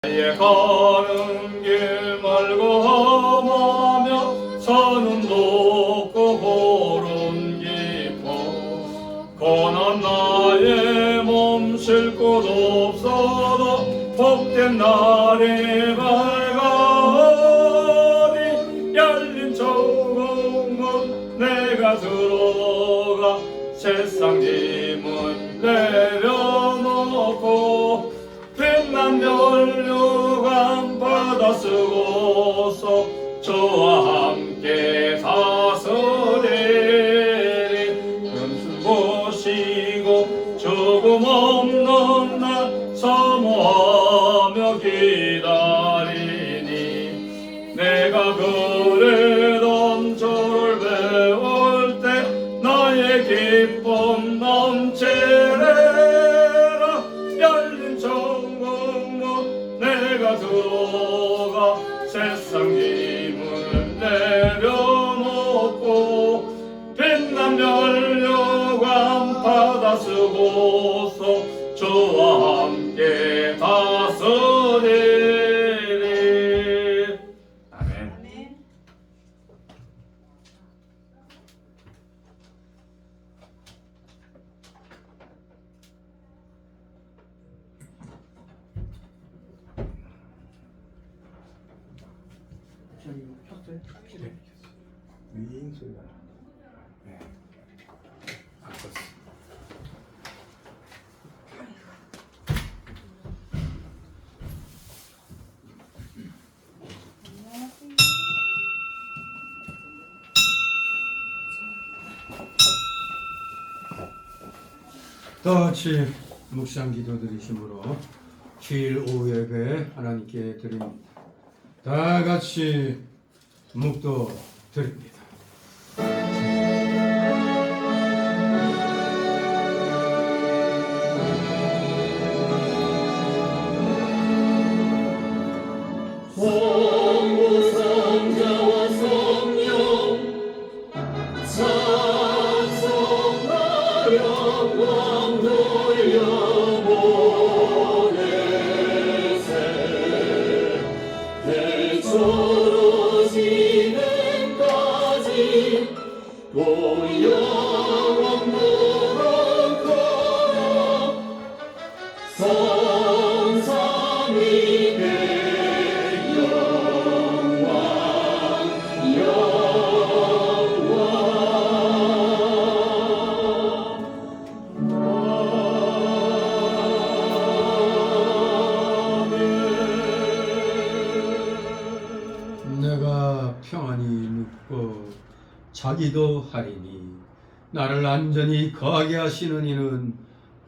나의 가는 길 멀고 험하며 산은 높고 호른 깊어 고난 나의 몸 쉴 곳 없어도 복된 날이 밝아오니 열린 천국문 내가 들어가 세상 짐을 내려놓고 빛난 면류관 받아 쓰고서 저와 함께 다스리리 은수 보시고 조금 없는 날 사모하며 기다리니 내가 그리던 저를 배울 때 나의 기쁨 넘치리라 열린 천국문 내가 들어가 세상 짐을 내려놓고 빛난 면류관 받아 쓰고서 저와 함께 다스리리. 아멘. 저기 이거 켰어요? 네. 윙 소리가 나. 네. 안 껐어. 다 같이 묵상 기도 드리심으로 주일 오후 예배 하나님께 드립니다. 다 같이 묵도 드립니다. 성부 성자와 성령 찬송하여 영광 돌려보내세 대초로 지금까지 또 영원 무궁하라 성삼위의 내가 평안히 눕고 자기도 하리니 나를 안전히 거하게 하시는 이는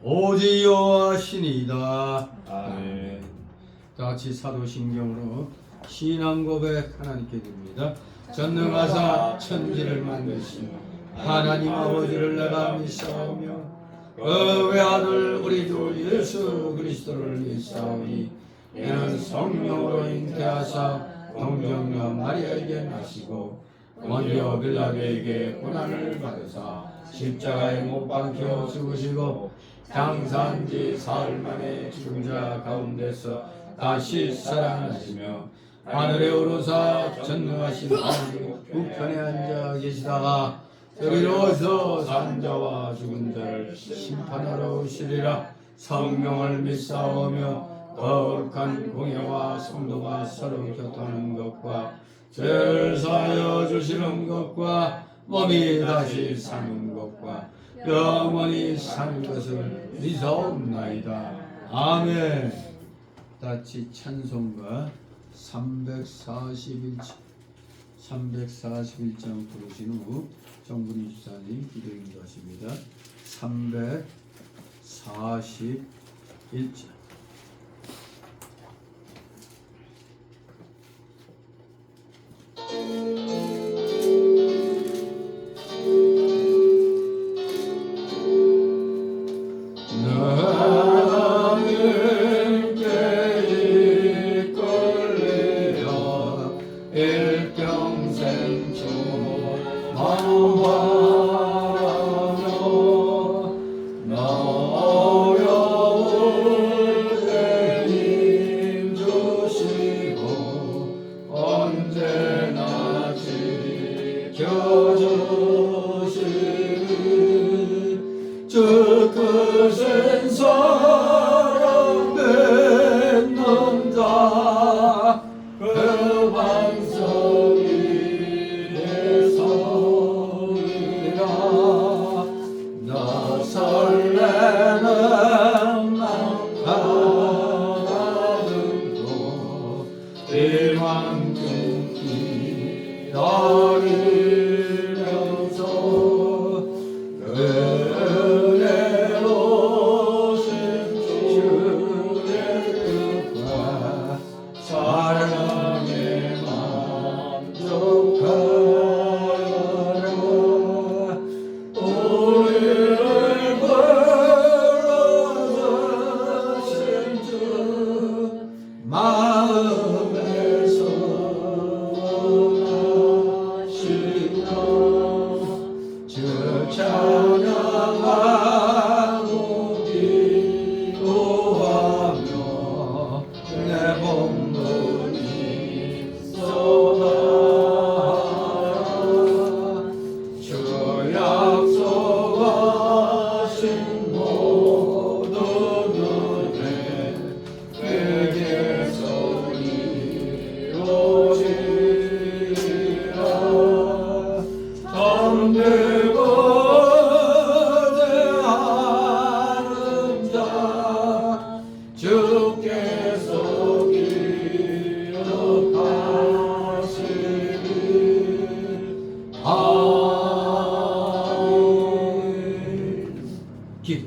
오직 여호와시니이다. 아멘. 다 같이 사도신경으로 신앙 고백 하나님께 드립니다. 전능하사 천지를 만드신 하나님 아버지를 내가 믿사오며 그 외아들 우리 주 예수 그리스도를 믿사오니 이는 성령으로 잉태하사 동정녀 마리아에게 나시고 먼저 빌라도에게 고난을 받으사 십자가에 못 박혀 죽으시고 장사한지 사흘 만에 죽은 자 가운데서 다시 살아나시며 하늘에 오르사 전능하신 하나님 우편에 앉아 계시다가 저리로서 산 자와 죽은 자를 심판하러 오시리라. 성령을 믿사오며 거룩한 공예와 성도가 서로 교통하는 것과 죄를 사하여 주시는 것과 몸이 다시 사는 것과 영원히 사는 것을 믿사옵나이다. 아멘. 다같이 찬송가 341장 부르신 후 정근희 집사님 기도 인도하십니다. 341장 나 어려운 실망중이 너리면서 은혜로우신 주의 뜻과 사랑에 만족하여라. 우리를 불러주신 주 마음에서 원하시나 주 찬양하고 기도하며 내 몸부림 쏟아라. 주 약속하신 모든 은혜 내게서 이루어지라. 잠들고 대하는 자 주께서 기억하시리. 아멘. 기도.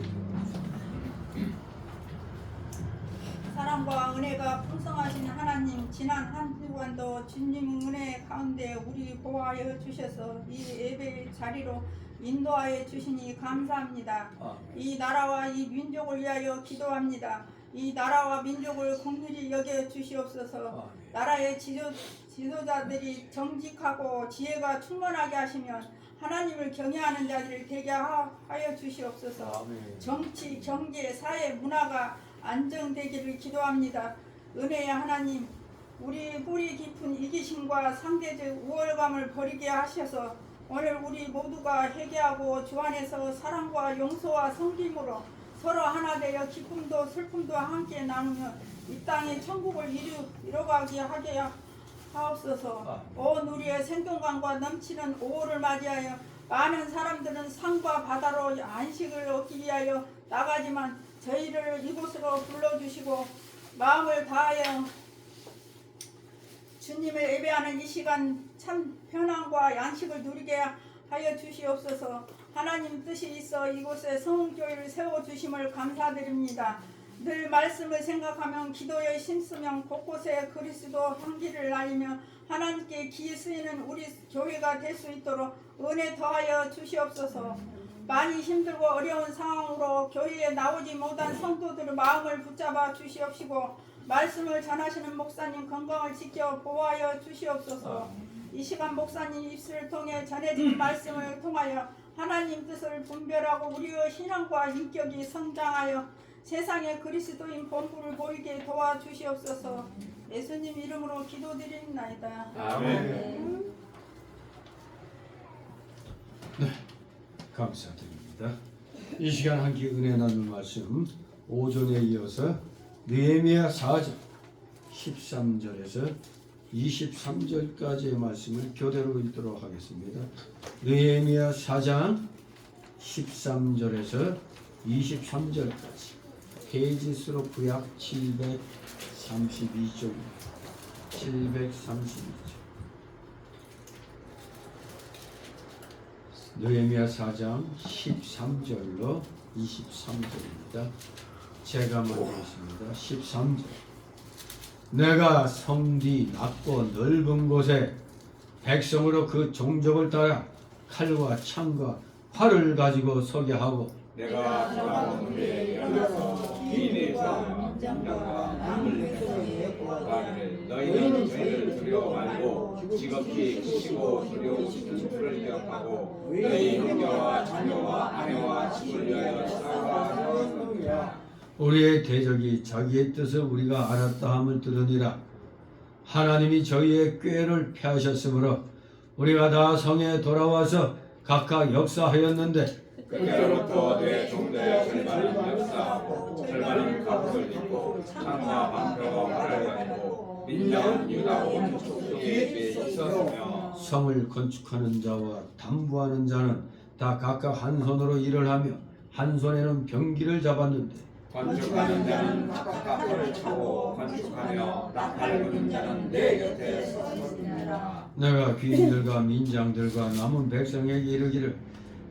사랑과 은혜가 풍성하신 하나님, 지난 한 주간도 주님 은혜 가운데 우리 보호하여 주셔서 이 예배 자리로 인도하여 주시니 감사합니다. 이 나라와 이 민족을 위하여 기도합니다. 이 나라와 민족을 긍휼히 여겨 주시옵소서. 나라의 지도자들이 정직하고 지혜가 충만하게 하시면 하나님을 경외하는 자들을 되게 하여 주시옵소서. 정치, 경제, 사회, 문화가 안정되기를 기도합니다. 은혜의 하나님, 우리 뿌리 깊은 이기심과 상대적 우월감을 버리게 하셔서 오늘 우리 모두가 회개하고 주 안에서 사랑과 용서와 섬김으로 서로 하나 되어 기쁨도 슬픔도 함께 나누며 이 땅의 천국을 이뤄가게 하게 하옵소서. 온 우리의 생동감과 넘치는 5월을 맞이하여 많은 사람들은 산과 바다로 안식을 얻기 위하여 나가지만 저희를 이곳으로 불러주시고 마음을 다하여 주님을 예배하는 이 시간 참 편안과 양식을 누리게 하여 주시옵소서. 하나님 뜻이 있어 이곳에 성교회를 세워주심을 감사드립니다. 늘 말씀을 생각하며 기도에 힘쓰며 곳곳에 그리스도 향기를 날리며 하나님께 기 쓰이는 우리 교회가 될 수 있도록 은혜 더하여 주시옵소서. 많이 힘들고 어려운 상황으로 교회에 나오지 못한 성도들의 마음을 붙잡아 주시옵시고 말씀을 전하시는 목사님 건강을 지켜 보호하여 주시옵소서. 이 시간 목사님 입술을 통해 전해진 말씀을 통하여 하나님 뜻을 분별하고 우리의 신앙과 인격이 성장하여 세상에 그리스도인 본부를 보이게 도와주시옵소서. 예수님 이름으로 기도드립니다. 아멘. 감사드립니다. 이 시간 함께 은혜 나눌 말씀 오전에 이어서 느헤미야 4장 13절에서 23절까지의 말씀을 교대로 읽도록 하겠습니다. 느헤미야 4장 13절에서 23절까지 페이지수로 구약 732쪽입니다. 732쪽. 느헤미야 4장 13절로 23절입니다. 제가 말하겠습니다. 13절. 내가 성뒤 낮고 넓은 곳에 백성으로 그 종족을 따라 칼과 창과 활을 가지고 서게 하고 내가 정한 후에 일어나서 기인의 성 인장과 남을 가기를 너희는 저희를 두려워 말고 지극히 크시고 두려우신 주를 기억하고 너희 형제와 자녀와 아내와 집을 위하여 싸우라. 우리의 대적이 자기의 뜻을 우리가 알았다 함을 들으니라. 하나님이 저희의 꾀를 폐하셨으므로 우리가 다 성에 돌아와서 각각 역사하였는데 그때로부터 내 종들의 절반은 역사하고 절반은 갑옷을 입고 창과 방패와 활을 가지고 민정은 유다 온 족속에 있었으며 성을 건축하는 자와 담부하는 자는 다 각각 한 손으로 일을 하며 한 손에는 병기를 잡았는데 건축하는 자는 각각 앞을 차고 건축하며 밟은 자는 내 곁에 서리라. 내가 귀인들과 민장들과 남은 백성에게 이르기를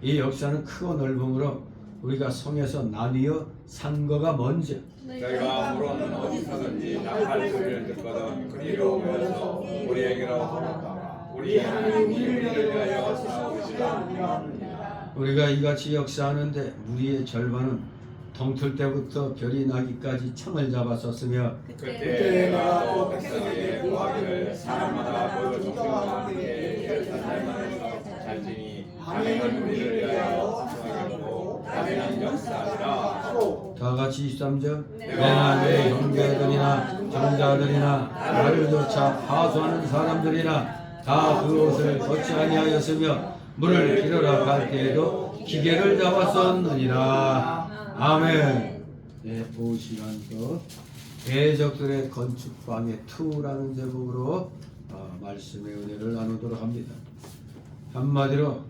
이 역사는 크고 넓음으로 우리가 성에서 나뉘어 산 거가 먼저 저희가 물론 어디서든지 나팔 소리를 듣거든 그리로 모여서 우리에게로 돌아가라. 우리 하나님 우리를 위하여 싸우시라. 우리가 이같이 역사하는데 무리의 절반은 동틀 때부터 별이 나기까지 창을 잡았었으며 그때 내가 또 백성에게 구하기를 사람마다 그 종교와 함께 예루살렘에서 잘 지니 자네는 우리를 위하여 수고하겠고 자네는 역사하시라. 다 같이 23절 내가 내 형제들이나 정자들이나 나를 쫓아 하소하는 사람들이나 다 그 옷을 걷지 아니하였으며 물을 길어라 갈 때에도 기계를 잡았었느니라. 아멘. 네, 오후 시간도 대적들의 건축방의 투라는 제목으로 말씀의 은혜를 나누도록 합니다. 한마디로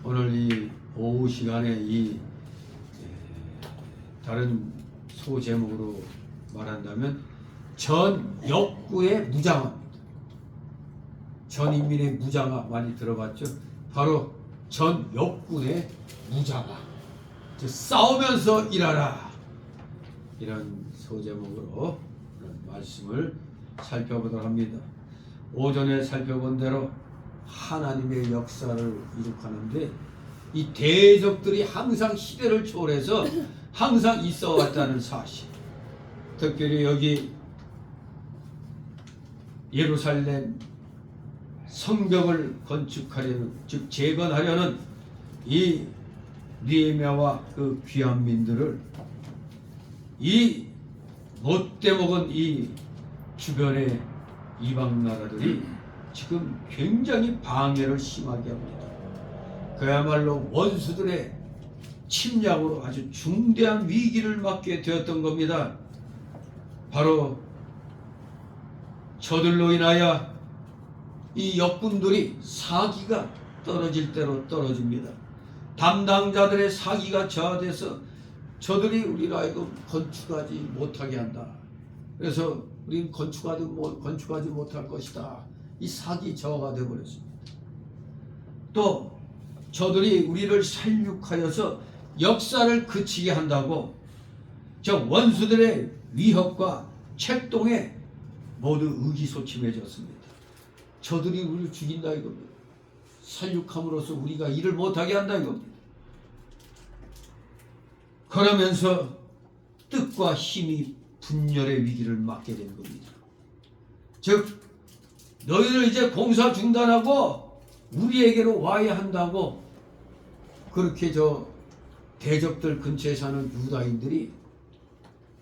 오늘 이 오후 시간에 이 다른 소 제목으로 말한다면 전 역구의 무장화입니다. 전 인민의 무장화 많이 들어봤죠? 바로 전 역군의 무장화. 즉 싸우면서 일하라. 이런 소제목으로 말씀을 살펴보도록 합니다. 오전에 살펴본 대로 하나님의 역사를 이룩하는데 이 대적들이 항상 시대를 초월해서 항상 있어 왔다는 사실. 특별히 여기 예루살렘 성벽을 건축하려는, 즉 재건하려는 이 느헤미야와 그 귀한 민들을 이 못돼 먹은 이 주변의 이방 나라들이 지금 굉장히 방해를 심하게 합니다. 그야말로 원수들의 침략으로 아주 중대한 위기를 맞게 되었던 겁니다. 바로 저들로 인하여 이 역군들이 사기가 떨어질 대로 떨어집니다. 담당자들의 사기가 저하돼서 저들이 우리를 하여금 건축하지 못하게 한다. 그래서 우리는 건축하지 못할 것이다. 이 사기 저하가 되어버렸습니다. 또 저들이 우리를 살육하여서 역사를 그치게 한다고 저 원수들의 위협과 책동에 모두 의기소침해졌습니다. 저들이 우리를 죽인다 이겁니다. 살육함으로써 우리가 일을 못하게 한다 이겁니다. 그러면서 뜻과 힘이 분열의 위기를 맞게 되는 겁니다. 즉 너희들 이제 공사 중단하고 우리에게로 와야 한다고 그렇게 저 대적들 근처에 사는 유다인들이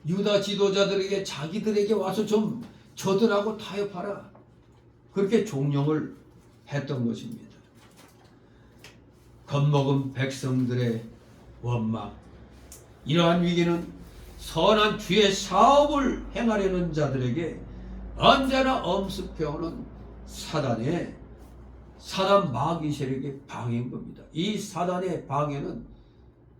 유다 지도자들에게 자기들에게 와서 좀 저들하고 타협하라. 그렇게 종용을 했던 것입니다. 겁먹은 백성들의 원망. 이러한 위기는 선한 주의 사업을 행하려는 자들에게 언제나 엄습해오는 사단 마귀 세력의 방해인 겁니다. 이 사단의 방해는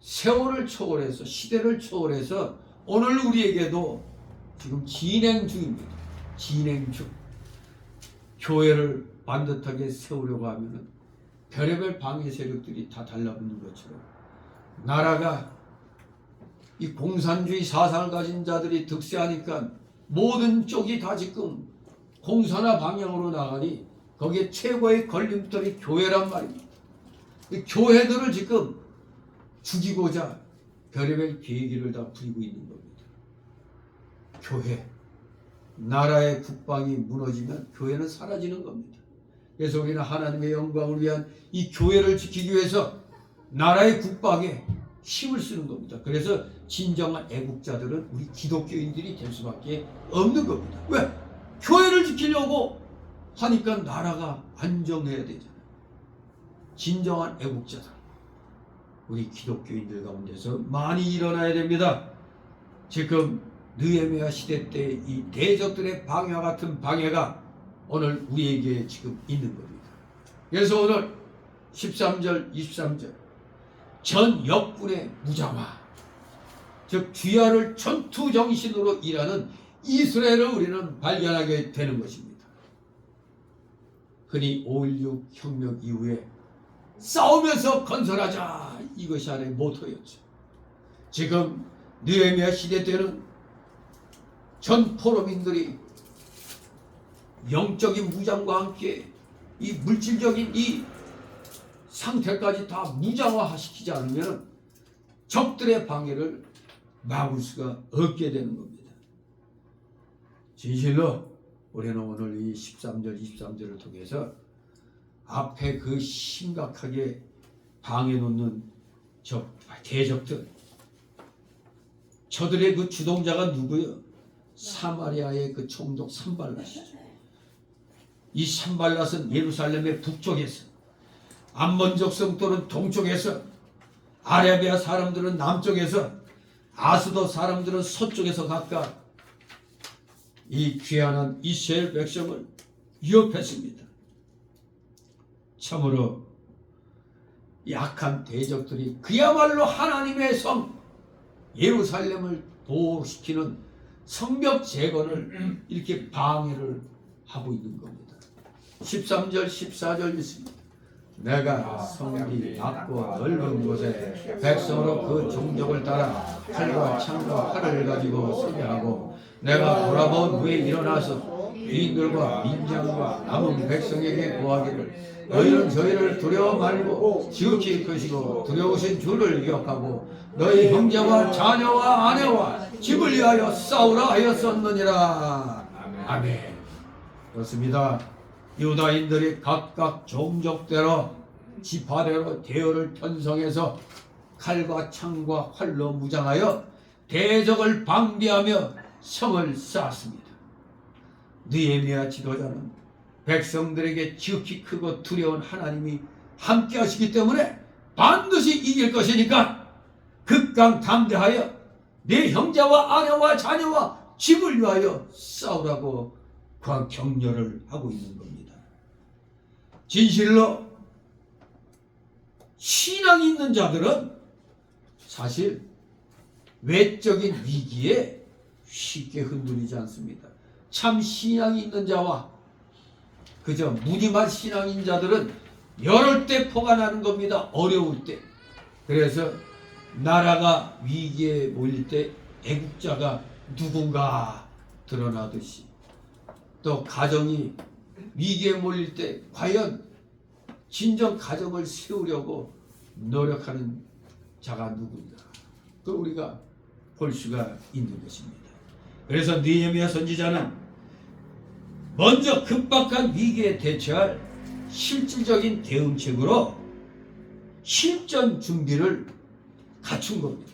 세월을 초월해서 시대를 초월해서 오늘 우리에게도 지금 진행 중입니다. 진행 중. 교회를 반듯하게 세우려고 하면은 별의별 방해 세력들이 다 달라붙는 것처럼 나라가 이 공산주의 사상을 가진 자들이 득세하니까 모든 쪽이 다 지금 공산화 방향으로 나가니 거기에 최고의 걸림돌이 교회란 말입니다. 이 교회들을 지금 죽이고자 별의별 계기를 다 부리고 있는 겁니다. 교회. 나라의 국방이 무너지면 교회는 사라지는 겁니다. 그래서 우리는 하나님의 영광을 위한 이 교회를 지키기 위해서 나라의 국방에 힘을 쓰는 겁니다. 그래서 진정한 애국자들은 우리 기독교인들이 될 수밖에 없는 겁니다. 왜? 교회를 지키려고 하니까 나라가 안정해야 되잖아요. 진정한 애국자들 우리 기독교인들 가운데서 많이 일어나야 됩니다. 지금 느헤미야 시대 때 이 대적들의 방해와 같은 방해가 오늘 우리에게 지금 있는 겁니다. 그래서 오늘 13절 23절 전 역군의 무장화. 즉 주야를 전투 정신으로 일하는 이스라엘을 우리는 발견하게 되는 것입니다. 흔히 5.16 혁명 이후에 싸우면서 건설하자, 이것이 하나의 모토였죠. 지금 느헤미야 시대 때는 전 포로민들이 영적인 무장과 함께 이 물질적인 이 상태까지 다 무장화시키지 않으면 적들의 방해를 막을 수가 없게 되는 겁니다. 진실로 우리는 오늘 이 13절, 23절을 통해서 앞에 그 심각하게 방해 놓는 대적들, 저들의 그 주동자가 누구요? 사마리아의 그 총독 산발랏이죠. 이 산발랏은 예루살렘의 북쪽에서, 암몬족 성도는 동쪽에서, 아라비아 사람들은 남쪽에서, 아스도 사람들은 서쪽에서 각각 이 귀한한 이스라엘 백성을 위협했습니다. 참으로 약한 대적들이 그야말로 하나님의 성 예루살렘을 보호시키는 성벽 재건을 이렇게 방해를 하고 있는 겁니다. 13절 14절 있습니다. 내가 성이 낮고 넓은 곳에 백성으로 그 종족을 따라 칼과 창과 활을 가지고 서게 하고, 내가 돌아본 후에 일어나서 유인들과 민장과 남은 백성에게 고하기를, 너희는 저희를 두려워 말고 지극히 크시고 두려우신 주를 기억하고 너희 형제와 자녀와 아내와 집을 위하여 싸우라 하였었느니라. 아멘. 그렇습니다. 유다인들이 각각 종족대로 지파대로 대열을 편성해서 칼과 창과 활로 무장하여 대적을 방비하며 성을 쌓았습니다. 느헤미야 지도자는 백성들에게 지극히 크고 두려운 하나님이 함께 하시기 때문에 반드시 이길 것이니까 극강담대하여 내 형제와 아내와 자녀와 집을 위하여 싸우라고 그 격려를 하고 있는 겁니다. 진실로 신앙이 있는 자들은 사실 외적인 위기에 쉽게 흔들리지 않습니다. 참 신앙이 있는 자와 그저 무늬만 신앙인 자들은 여럴 때 포가 나는 겁니다. 어려울 때. 그래서 나라가 위기에 몰릴 때 애국자가 누군가 드러나듯이, 또 가정이 위기에 몰릴 때 과연 진정 가정을 세우려고 노력하는 자가 누군가, 그 우리가 볼 수가 있는 것입니다. 그래서 느헤미야 선지자는 먼저 급박한 위기에 대처할 실질적인 대응책으로 실전 준비를 갖춘 겁니다.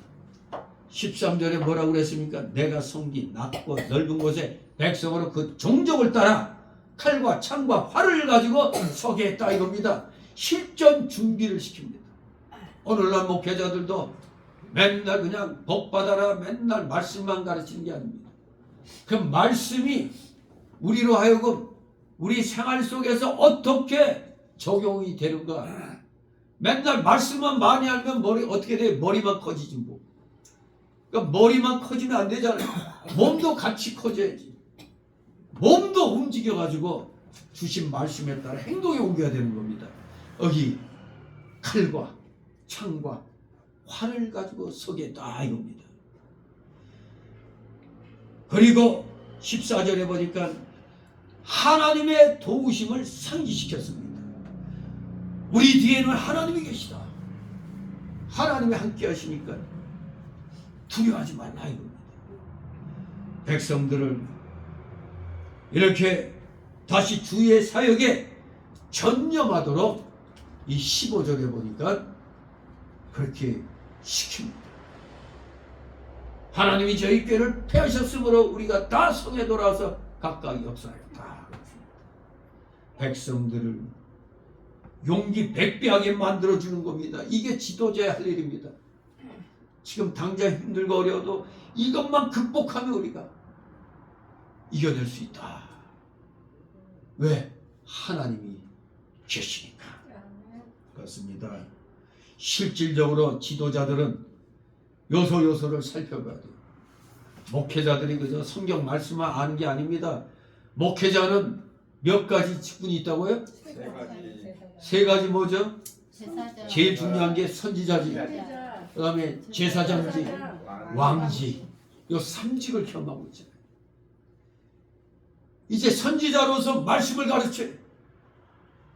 13절에 뭐라고 그랬습니까? 내가 성기 낮고 넓은 곳에 백성으로 그 종족을 따라 칼과 창과 활을 가지고 서게 했다 이겁니다. 실전 준비를 시킵니다. 오늘날 목회자들도 맨날 그냥 복 받아라 맨날 말씀만 가르치는 게 아닙니다. 그 말씀이 우리로 하여금 우리 생활 속에서 어떻게 적용이 되는가. 맨날 말씀만 많이 알면 머리 어떻게 돼? 머리만 커지지 뭐. 그러니까 머리만 커지면 안 되잖아요. 몸도 같이 커져야지. 몸도 움직여가지고 주신 말씀에 따라 행동에 옮겨야 되는 겁니다. 여기 칼과 창과 활을 가지고 서겠다 이겁니다. 그리고 14절에 보니까 하나님의 도우심을 상기시켰습니다. 우리 뒤에는 하나님이 계시다. 하나님이 함께 하시니까 두려워하지 말라 이겁니다. 백성들을 이렇게 다시 주의 사역에 전념하도록 이 15절에 보니까 그렇게 시킵니다. 하나님이 저희 꾀를 패하셨으므로 우리가 다 성에 돌아와서 각각 역사하였다. 백성들을 용기 백배하게 만들어주는 겁니다. 이게 지도자의 할 일입니다. 지금 당장 힘들고 어려워도 이것만 극복하면 우리가 이겨낼 수 있다. 왜? 하나님이 계시니까. 그렇습니다. 실질적으로 지도자들은 요소요소를 살펴봐야 돼요. 목회자들이 그저 성경 말씀만 아는 게 아닙니다. 목회자는 몇 가지 직분이 있다고요? 세 가지. 세 가지 뭐죠? 제사장. 제일 중요한 게 선지자지, 그 다음에 제사장지, 왕지. 요 3직을 겸하고 있잖아요. 이제 선지자로서 말씀을 가르쳐요.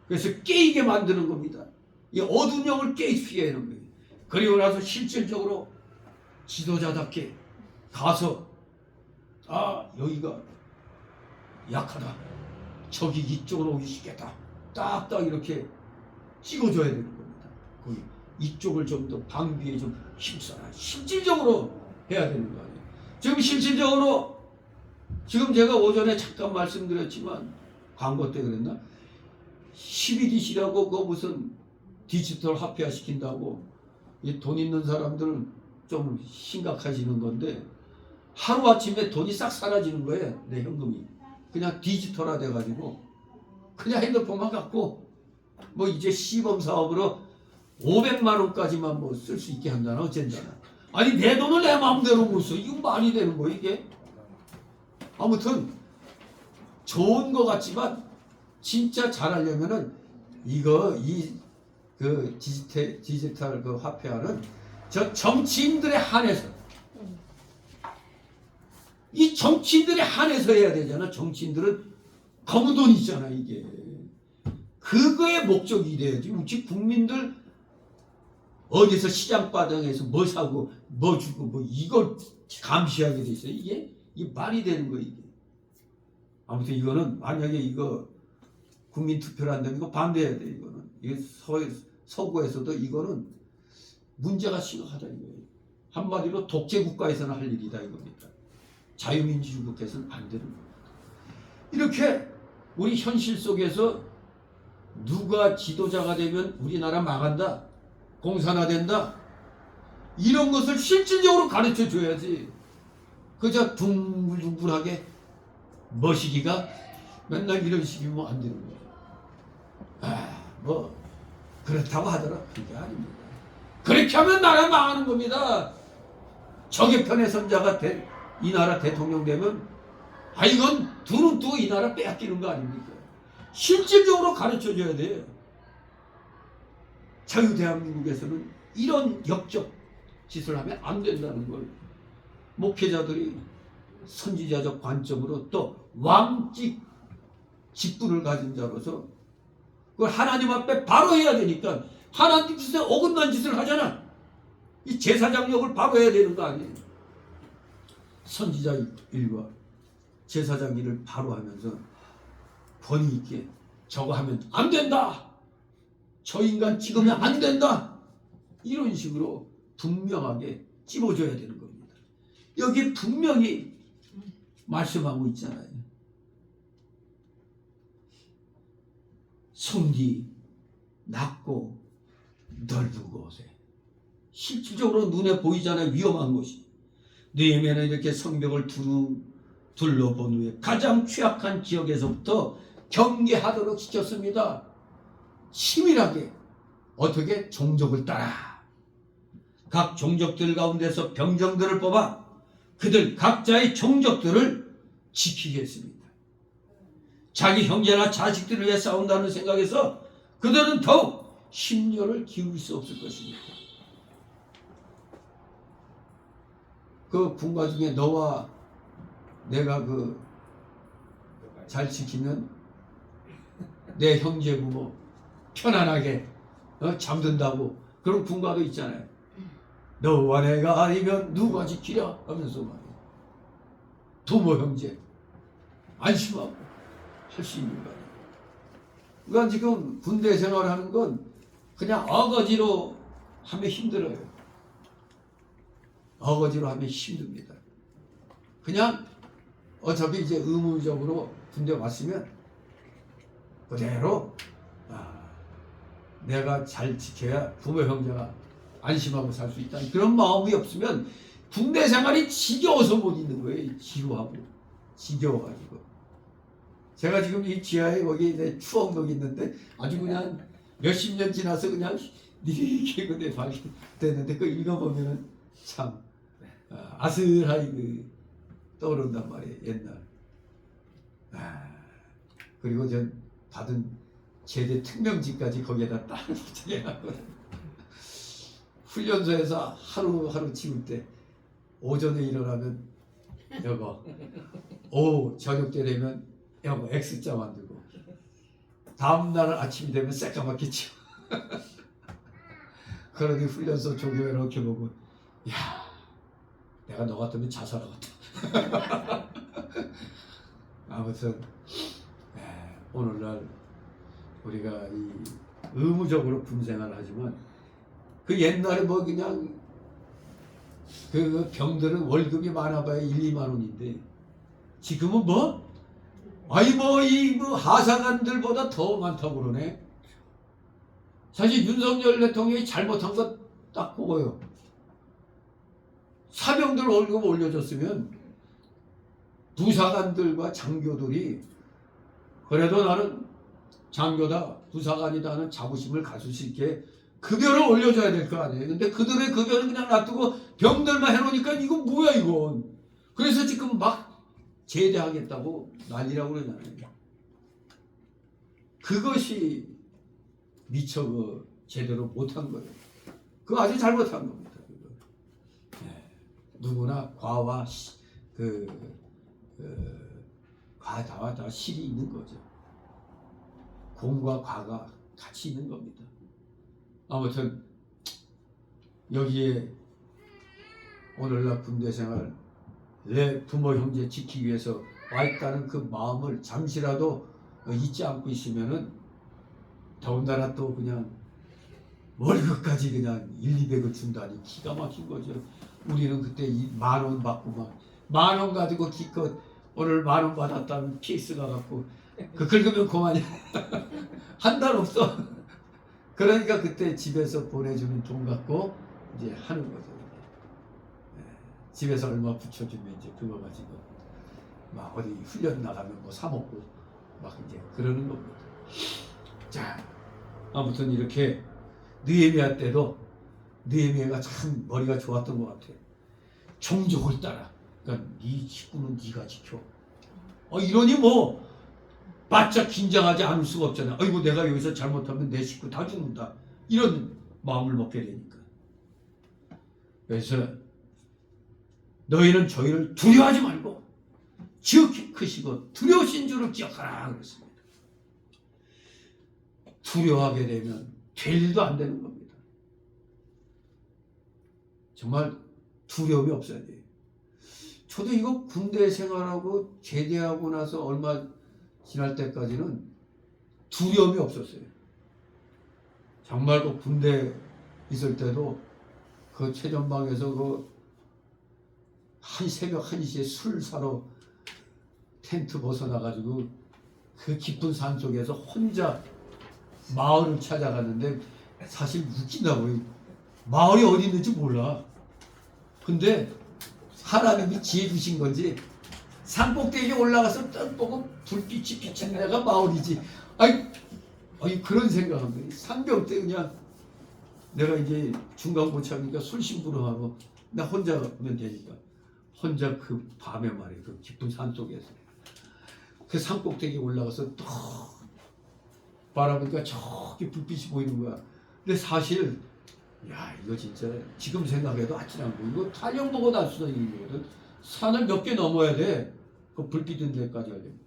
그래서 깨이게 만드는 겁니다. 이 어두운 영을 깨게 하는 거예요. 그리고 나서 실질적으로 지도자답게 가서 여기가 약하다. 저기 이쪽으로 오기 쉽겠다. 딱딱 이렇게 찍어줘야 되는 겁니다. 거기 이쪽을 좀 더 방비에 좀 힘써라. 실질적으로 해야 되는 거 아니에요. 지금 실질적으로 지금 제가 오전에 잠깐 말씀드렸지만 광고 때 그랬나? 12DC라고 그 무슨 디지털 화폐화 시킨다고 이 돈 있는 사람들은 좀 심각해지는 건데 하루아침에 돈이 싹 사라지는 거예요. 내 현금이. 그냥 디지털화 돼가지고 그냥 핸드폰만 갖고 뭐 이제 시범 사업으로 500만 원까지만 뭐 쓸 수 있게 한다나 어쩐다나. 아니 내 돈을 내 마음대로 못 써. 이거 말이 되는 거야 이게. 아무튼 좋은 거 같지만 진짜 잘하려면은 그 디지털 그 화폐화는 저 정치인들에 한해서 이 정치인들에 한해서 해야 되잖아. 정치인들은 검은 돈 있잖아 이게. 그거의 목적이 돼야지. 우리 국민들 어디서 시장바닥에서 뭐 사고 뭐 주고 뭐 이걸 감시하게 돼 있어요. 이게 말이 되는 거예요 이게. 아무튼 이거는 만약에 이거 국민 투표를 한다면 이거 반대해야 돼. 이거는 이게 서구에서도 이거는 문제가 심각하다 이거예요. 한마디로 독재 국가에서는 할 일이다 이겁니다. 자유민주주의 국가에서는 안 되는 겁니다. 이렇게 우리 현실 속에서 누가 지도자가 되면 우리나라 망한다, 공산화된다, 이런 것을 실질적으로 가르쳐 줘야지. 그저 둥글둥글하게 머시기가 맨날 이런 식이면 안 되는 거예요. 뭐 그렇다고 하더라. 그게 아닙니다. 그렇게 하면 나라 망하는 겁니다. 적의 편에 선자가 이 나라 대통령 되면 이건 두눈 뜨고 이 나라 빼앗기는 거 아닙니까? 실질적으로 가르쳐줘야 돼요. 자유 대한민국에서는 이런 역적 짓을 하면 안 된다는 걸 목회자들이 선지자적 관점으로 또 왕직 직분을 가진 자로서 그걸 하나님 앞에 바로 해야 되니까 하나님 뜻에 어긋난 짓을 하잖아. 이 제사장역을 바로 해야 되는 거 아니에요. 선지자 일과 제사장 일을 바로 하면서 권위 있게 저거 하면 안 된다. 저 인간 찍으면 안 된다. 이런 식으로 분명하게 찝어줘야 되는 겁니다. 여기 분명히 말씀하고 있잖아요. 성기 낮고 넓은 곳에 실질적으로 눈에 보이잖아요. 위험한 곳이. 느헤미야는 이렇게 성벽을 둘러본 후에 가장 취약한 지역에서부터 경계하도록 시켰습니다. 치밀하게 어떻게 종족을 따라 각 종족들 가운데서 병정들을 뽑아 그들 각자의 종족들을 지키게 했습니다. 자기 형제나 자식들을 위해 싸운다는 생각에서 그들은 더욱 심려를 기울일 수 없을 것입니다. 그 군가 중에 너와 내가 잘 지키면 내 형제 부모 편안하게 잠든다고 그런 군가도 있잖아요. 너와 내가 아니면 누가 지키랴 하면서 말이에요. 부모 형제 안심하고 할 수 있는 거예요. 그러니까 지금 군대 생활하는 건 그냥 어거지로 하면 힘들어요. 어거지로 하면 힘듭니다. 그냥 어차피 이제 의무적으로 군대 왔으면 그대로 내가 잘 지켜야 부모 형제가 안심하고 살 수 있다. 그런 마음이 없으면 군대 생활이 지겨워서 못 있는 거예요. 지루하고 지겨워가지고. 제가 지금 이 지하에 거기 이제 추억록이 있는데 아주 그냥 몇십 년 지나서 그냥 이렇게 근데 발견되는데 그거 읽어보면은 참 아슬하게 떠오른단 말이에요. 옛날. 그리고 전 받은 제대 특명지까지 거기에다 딱 붙여놨거든. 훈련소에서 하루하루 치울 때 오전에 일어나면 여거, 오후 저녁 때 되면 여거 X자 만들고, 다음날 아침이 되면 새까맣게 치워. 그러니 훈련소 조교에 이렇게 보고, 야, 내가 너 같으면 자살하겠다. 아무튼 오늘날 우리가 이 의무적으로 군생활을 하지만 그 옛날에 뭐 그냥 그 병들은 월급이 많아봐야 1, 2만 원인데 지금은 뭐? 아니 뭐 이 뭐 하사관들보다 더 많다고 그러네. 사실 윤석열 대통령이 잘못한 거 딱 보고요. 사병들 월급 올려줬으면 부사관들과 장교들이 그래도 나는 장교다 부사관이다 하는 자부심을 가질 수 있게 급여를 올려줘야 될 거 아니에요. 근데 그들의 급여를 그냥 놔두고 병들만 해놓으니까 이거 뭐야 이건. 그래서 지금 막 제대하겠다고 난리라고 그러잖아요. 그것이 미처 제대로 못한 거예요. 그거 아주 잘못한 겁니다. 누구나 과와 과다와 다 실이 있는 거죠. 공과 과가 같이 있는 겁니다. 아무튼 여기에 오늘날 군대 생활 내 부모 형제 지키기 위해서 와 있다는 그 마음을 잠시라도 잊지 않고 있으면은 더군다나 또 그냥 월급까지 그냥 1, 200을 준다니 기가 막힌 거죠. 우리는 그때 10,000원 받고 막 10,000원 가지고 기껏 오늘 10,000원 받았다면 PS 가갖고 그 긁으면 그만이야. 한 달 없어. 그러니까 그때 집에서 보내주는 돈 갖고 이제 하는 거죠. 집에서 얼마 붙여주면 이제 그거 가지고 막 어디 훈련 나가면 뭐 사 먹고 막 이제 그러는 겁니다. 자, 아무튼 이렇게 느헤미야 때도 느헤미야가 참 머리가 좋았던 것 같아요. 종족을 따라. 그러니까 네 식구는 네가 지켜. 이러니 뭐 바짝 긴장하지 않을 수가 없잖아요. 아이고 내가 여기서 잘못하면 내 식구 다 죽는다. 이런 마음을 먹게 되니까. 그래서 너희는 저희를 두려워하지 말고 지극히 크시고 두려우신 줄을 기억하라 그랬습니다. 두려워하게 되면 될 일도 안 되는 겁니다. 정말 두려움이 없어야 돼요. 저도 이거 군대 생활하고 제대하고 나서 얼마 지날 때까지는 두려움이 없었어요. 정말 그 군대 있을 때도 그 최전방에서 새벽 1시에 술 사러 텐트 벗어나가지고 그 깊은 산 속에서 혼자 마을을 찾아갔는데 사실 웃긴다고요. 마을이 어디 있는지 몰라. 근데 하나님이 지혜 주신 건지 산꼭대기에 올라가서 딱 보고 불빛이 비치는 데가 마을이지. 아니 그런 생각한 거예요. 상병 때 그냥 내가 이제 중간고참이니까 술심부름하고 나 혼자 가면 되니까 혼자 그 밤에 말이에요. 그 깊은 산 속에서 그 산꼭대기에 올라가서 또 바라보니까 저기 불빛이 보이는 거야. 근데 사실 야 이거 진짜 지금 생각해도 아찔한 거. 이거 탄력 보고 날 수도 있는 거거든. 산을 몇 개 넘어야 돼. 그 불빛 있는 데까지 하려면.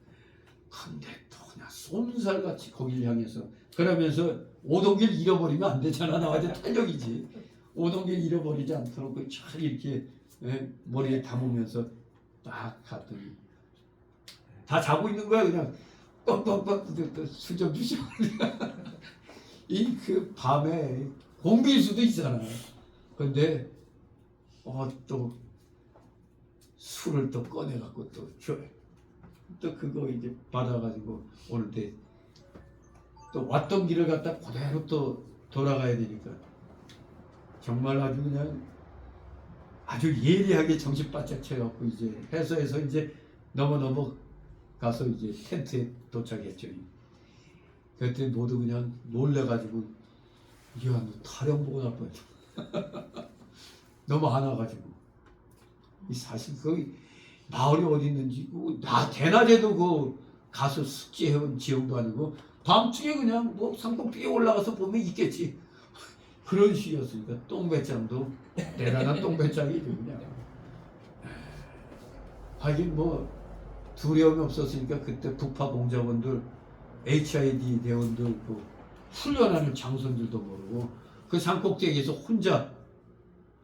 근데 또 그냥 쏜살같이 거길 향해서 그러면서 오동길 잃어버리면 안 되잖아. 나와야 탄력이지. 오동길 잃어버리지 않도록 잘 이렇게 머리에 담으면서 딱 갔더니 다 자고 있는 거야. 그냥 뻑뻑뻑 술 좀 주시고 이 그 밤에 공비일 수도 있잖아. 근데 또 술을 또 꺼내갖고 또 그거 이제 받아가지고 오는데 또 왔던 길을 갖다 그대로 또 돌아가야 되니까 정말 아주 그냥 아주 예리하게 정신 바짝 차려갖고 이제 해서에서 이제 넘어 가서 이제 텐트에 도착했죠. 그때 모두 그냥 놀래가지고 야 너 타령 보고 날 뻔했어. 너무 많아가지고. 사실 거기 마을이 어디 있는지 나 대낮에도 그 가서 숙제해온 지형도 아니고 밤중에 그냥 뭐 산꼭대기에 올라가서 보면 있겠지. 그런 식이었으니까 똥배짱도 대단한 똥배짱이죠 그냥. 하긴 뭐 두려움이 없었으니까 그때 북파 공작원들, HID 대원들 그 훈련하는 장선들도 모르고 그 산꼭대기에서 혼자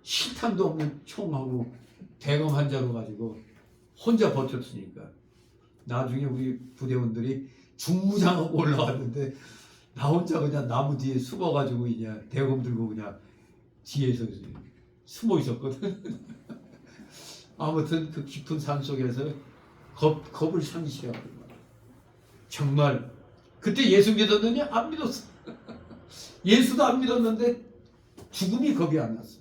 실탄도 없는 총하고 대검 환자로 가지고 혼자 버텼으니까 나중에 우리 부대원들이 중무장하고 올라왔는데 나 혼자 그냥 나무 뒤에 숨어가지고 그냥 대검 들고 그냥 뒤에서 숨어 있었거든. 아무튼 그 깊은 산 속에서 겁을 상실하고 정말 그때 예수 믿었느냐? 안 믿었어. 예수도 안 믿었는데 죽음이 겁이 안 났어.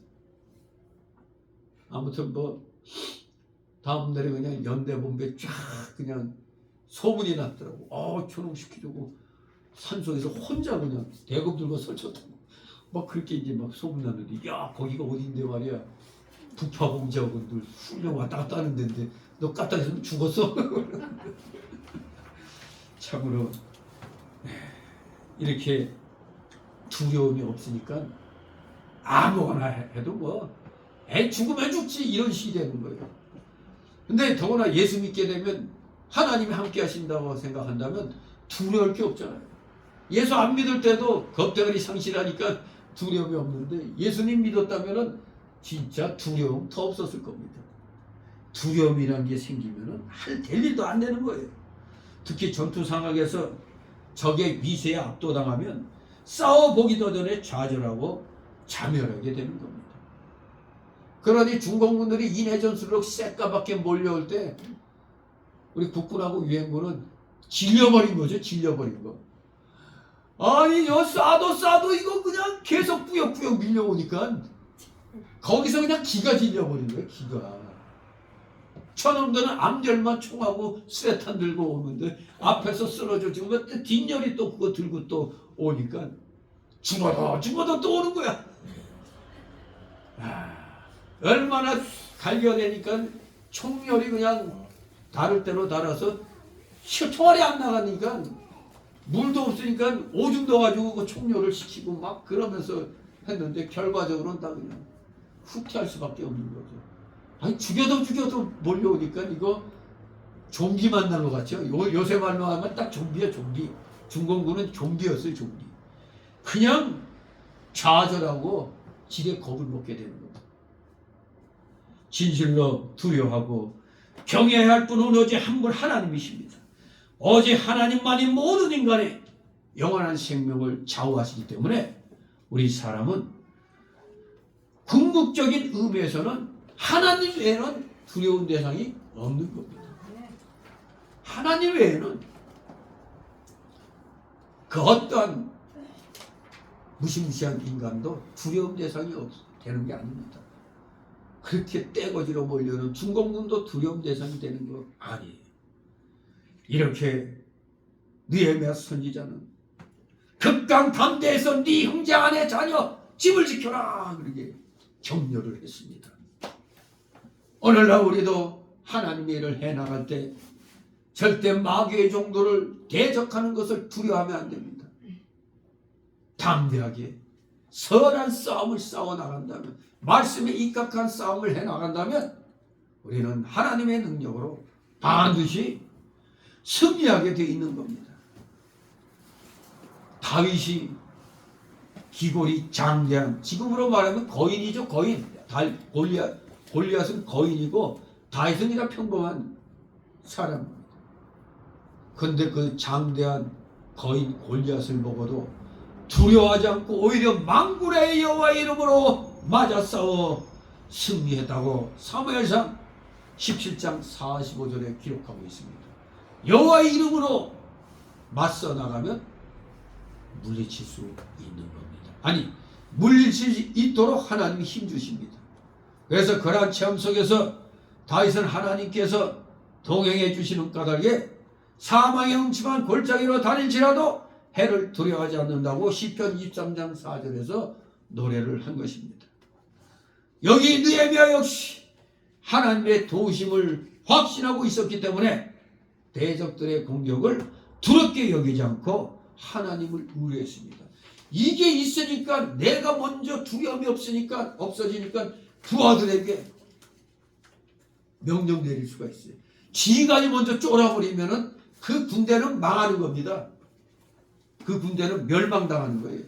아무튼 뭐 다음 날에 그냥 연대본부에 쫙 그냥 소문이 났더라고. 초롱시키려고 산속에서 혼자 그냥 대검 들고 설쳤다고. 막 그렇게 이제 막 소문 났는데, 야 거기가 어딘데 말이야. 북파 공작원들 훈련 왔다 갔다 하는 데인데 너 까딱했으면 죽었어. 참으로 이렇게 두려움이 없으니까 아무거나 해도 뭐 죽으면 죽지 이런 식이 되는 거예요. 근데 더구나 예수 믿게 되면 하나님이 함께 하신다고 생각한다면 두려울 게 없잖아요. 예수 안 믿을 때도 겁대가리 상실하니까 두려움이 없는데 예수님 믿었다면 진짜 두려움 더 없었을 겁니다. 두려움이라는 게 생기면 될 일도 안 되는 거예요. 특히 전투 상황에서 적의 위세에 압도당하면 싸워보기도 전에 좌절하고 자멸하게 되는 겁니다. 그러니 중공군들이 인해전술로 새까맣게 몰려올 때 우리 국군하고 유엔군은 질려버린 거죠. 질려버린 거. 아니 쏴도 이거 그냥 계속 뿌역뿌역 밀려오니까 거기서 그냥 기가 질려버린 거예요. 기가. 저놈들은 암절만 총하고 수레탄 들고 오는데 앞에서 쓰러져 죽으면 뒷열이 또 그거 들고 또 오니까 죽어도 또 오는 거야. 얼마나 갈겨내니까 총열이 그냥 다를 대로 달아서 총알이 안 나가니까 물도 없으니까 오줌 넣어가지고 그 총열을 식히고 막 그러면서 했는데 결과적으로는 다 그냥 후퇴할 수밖에 없는 거죠. 아니 죽여도 몰려오니까 이거 좀비 만난 것 같죠. 요새 말로 하면 딱 좀비야 좀비. 중공군은 좀비였어요 좀비. 그냥 좌절하고 지레 겁을 먹게 되는 거예요. 진실로 두려워하고 경외해야 할 분은 오직 한 분 하나님이십니다. 오직 하나님만이 모든 인간의 영원한 생명을 좌우하시기 때문에 우리 사람은 궁극적인 의미에서는 하나님 외에는 두려운 대상이 없는 겁니다. 하나님 외에는 그 어떤 무시무시한 인간도 두려운 대상이 되는 게 아닙니다. 그렇게 떼거지로 몰려오는 중공군도 두려움 대상이 되는 거 아니에요. 이렇게 느헤미야 선지자는 극강담대해서 네 형제 아내 자녀 집을 지켜라 그렇게 격려를 했습니다. 오늘날 우리도 하나님의 일을 해나갈 때 절대 마귀의 종도를 대적하는 것을 두려워하면 안 됩니다. 담대하게 선한 싸움을 싸워나간다면, 말씀에 입각한 싸움을 해나간다면 우리는 하나님의 능력으로 반드시 승리하게 되어 있는 겁니다. 다윗이 기골이 장대한, 지금으로 말하면 거인이죠. 거인. 골리앗은 거인이고 다윗은 그냥 평범한 사람입니다. 그런데 그 장대한 거인 골리앗을 보고도 두려워하지 않고 오히려 만군의 여호와의 이름으로 맞아 싸워 승리했다고 사무엘상 17장 45절에 기록하고 있습니다. 여호와의 이름으로 맞서 나가면 물리칠 수 있는 겁니다. 아니, 물리칠 수 있도록 하나님이 힘주십니다. 그래서 그러한 체험 속에서 다윗은 하나님께서 동행해 주시는 까닭에 사망의 음침한 골짜기로 다닐지라도 해를 두려워하지 않는다고 시편 23장 4절에서 노래를 한 것입니다. 여기 느헤미야 역시 하나님의 도우심을 확신하고 있었기 때문에 대적들의 공격을 두렵게 여기지 않고 하나님을 의뢰했습니다. 이게 있으니까 내가 먼저 두려움이 없어지니까 부하들에게 명령 내릴 수가 있어요. 지휘관이 먼저 쫄아버리면은 그 군대는 망하는 겁니다. 그 군대는 멸망당하는 거예요.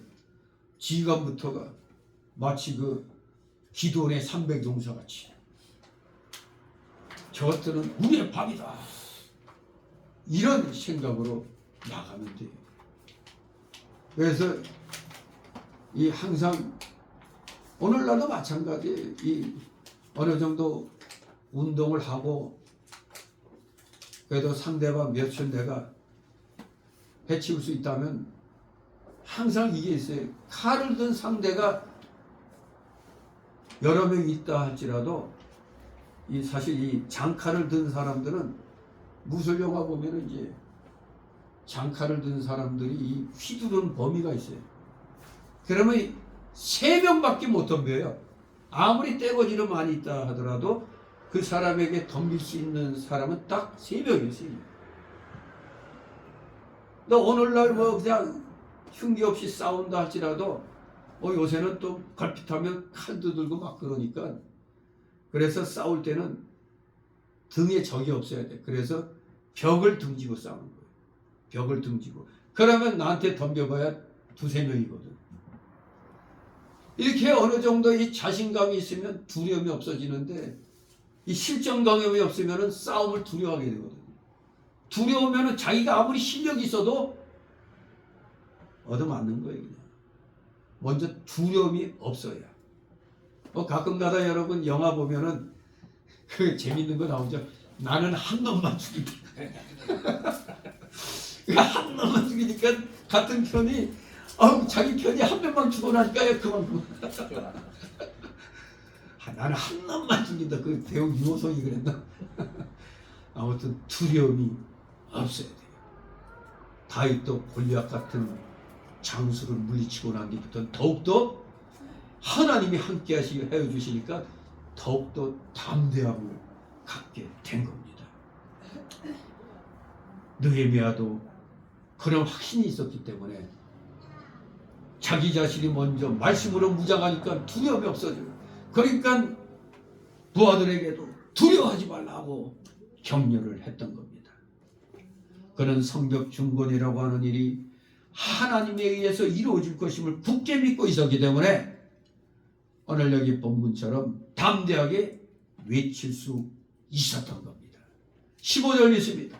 지휘관부터가 마치 그 기도원의 300용사 같이 저것들은 우리의 밥이다. 이런 생각으로 나가면 돼요. 그래서 이 항상 오늘날도 마찬가지 이 어느 정도 운동을 하고 그래도 상대방 몇천 내가 해치울 수 있다면 항상 이게 있어요. 칼을 든 상대가 여러 명 있다 할지라도 이 사실 이 장칼을 든 사람들은 무술 영화 보면은 이제 장칼을 든 사람들이 이 휘두르는 범위가 있어요. 그러면 3명밖에 못 덤벼요. 아무리 떼거지로 많이 있다 하더라도 그 사람에게 덤빌 수 있는 사람은 딱 3명이에요. 3명. 너 오늘날 뭐 그냥 흉기 없이 싸운다 할지라도 요새는 또 걸핏하면 칼도 들고 막 그러니까 그래서 싸울 때는 등에 적이 없어야 돼. 그래서 벽을 등지고 싸우는 거예요. 벽을 등지고. 그러면 나한테 덤벼봐야 2-3명이거든. 이렇게 어느 정도 이 자신감이 있으면 두려움이 없어지는데 이 실전 경험이 없으면 싸움을 두려워하게 되거든요. 두려우면 자기가 아무리 실력이 있어도 얻어맞는 거예요. 그냥. 먼저 두려움이 없어야. 가끔가다 여러분 영화 보면은 그 재밌는 거 나오죠. 나는 한 놈만 죽이다. 한 놈만 죽이니까 같은 편이 자기 편이 한 명만 죽어나니까 그만큼. 나는 한 놈만 죽인다. 그 배우 유호성이 그랬나? 아무튼 두려움이 없어야 돼요. 다윗도 골리앗 같은 장수를 물리치고 난 뒤부터 더욱더 하나님이 함께 하시고 해주시니까 더욱더 담대함을 갖게 된 겁니다. 느헤미야도 그런 확신이 있었기 때문에 자기 자신이 먼저 말씀으로 무장하니까 두려움이 없어져요. 그러니까 부하들에게도 두려워하지 말라고 격려를 했던 겁니다. 그는 성벽 중건이라고 하는 일이 하나님에 의해서 이루어질 것임을 굳게 믿고 있었기 때문에 오늘 여기 본문처럼 담대하게 외칠 수 있었던 겁니다. 15절 있습니다.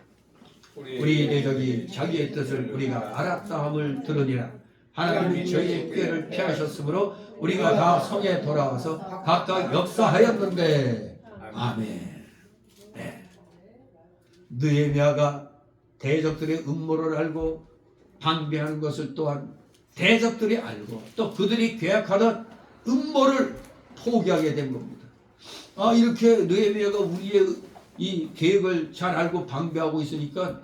우리 대적이 자기의 뜻을 우리가 알았다 함을 들으니라. 하나님이 저희의 꾀를 피하셨으므로 우리가 다 성에 돌아와서 각각 역사하였는데. 아멘. 네. 느헤미야가 대적들의 음모를 알고 방비하는 것을 또한 대적들이 알고 또 그들이 계획하던 음모를 포기하게 된 겁니다. 이렇게 느헤미야가 우리의 이 계획을 잘 알고 방비하고 있으니까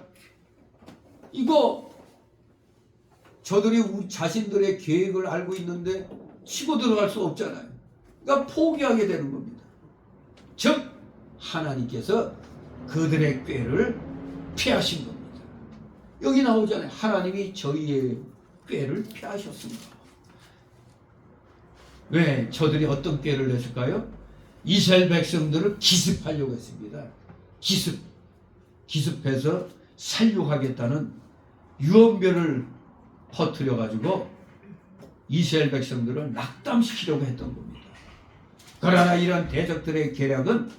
이거 저들이 우리 자신들의 계획을 알고 있는데 치고 들어갈 수 없잖아요. 그러니까 포기하게 되는 겁니다. 즉 하나님께서 그들의 꾀를 피하신 겁니다. 여기 나오잖아요. 하나님이 저희의 꾀를 피하셨습니다. 왜? 저들이 어떤 꾀를 냈을까요? 이스라엘 백성들을 기습하려고 했습니다. 기습해서 살육하겠다는 유언변을 퍼뜨려 가지고 이스라엘 백성들을 낙담시키려고 했던 겁니다. 그러나 이런 대적들의 계략은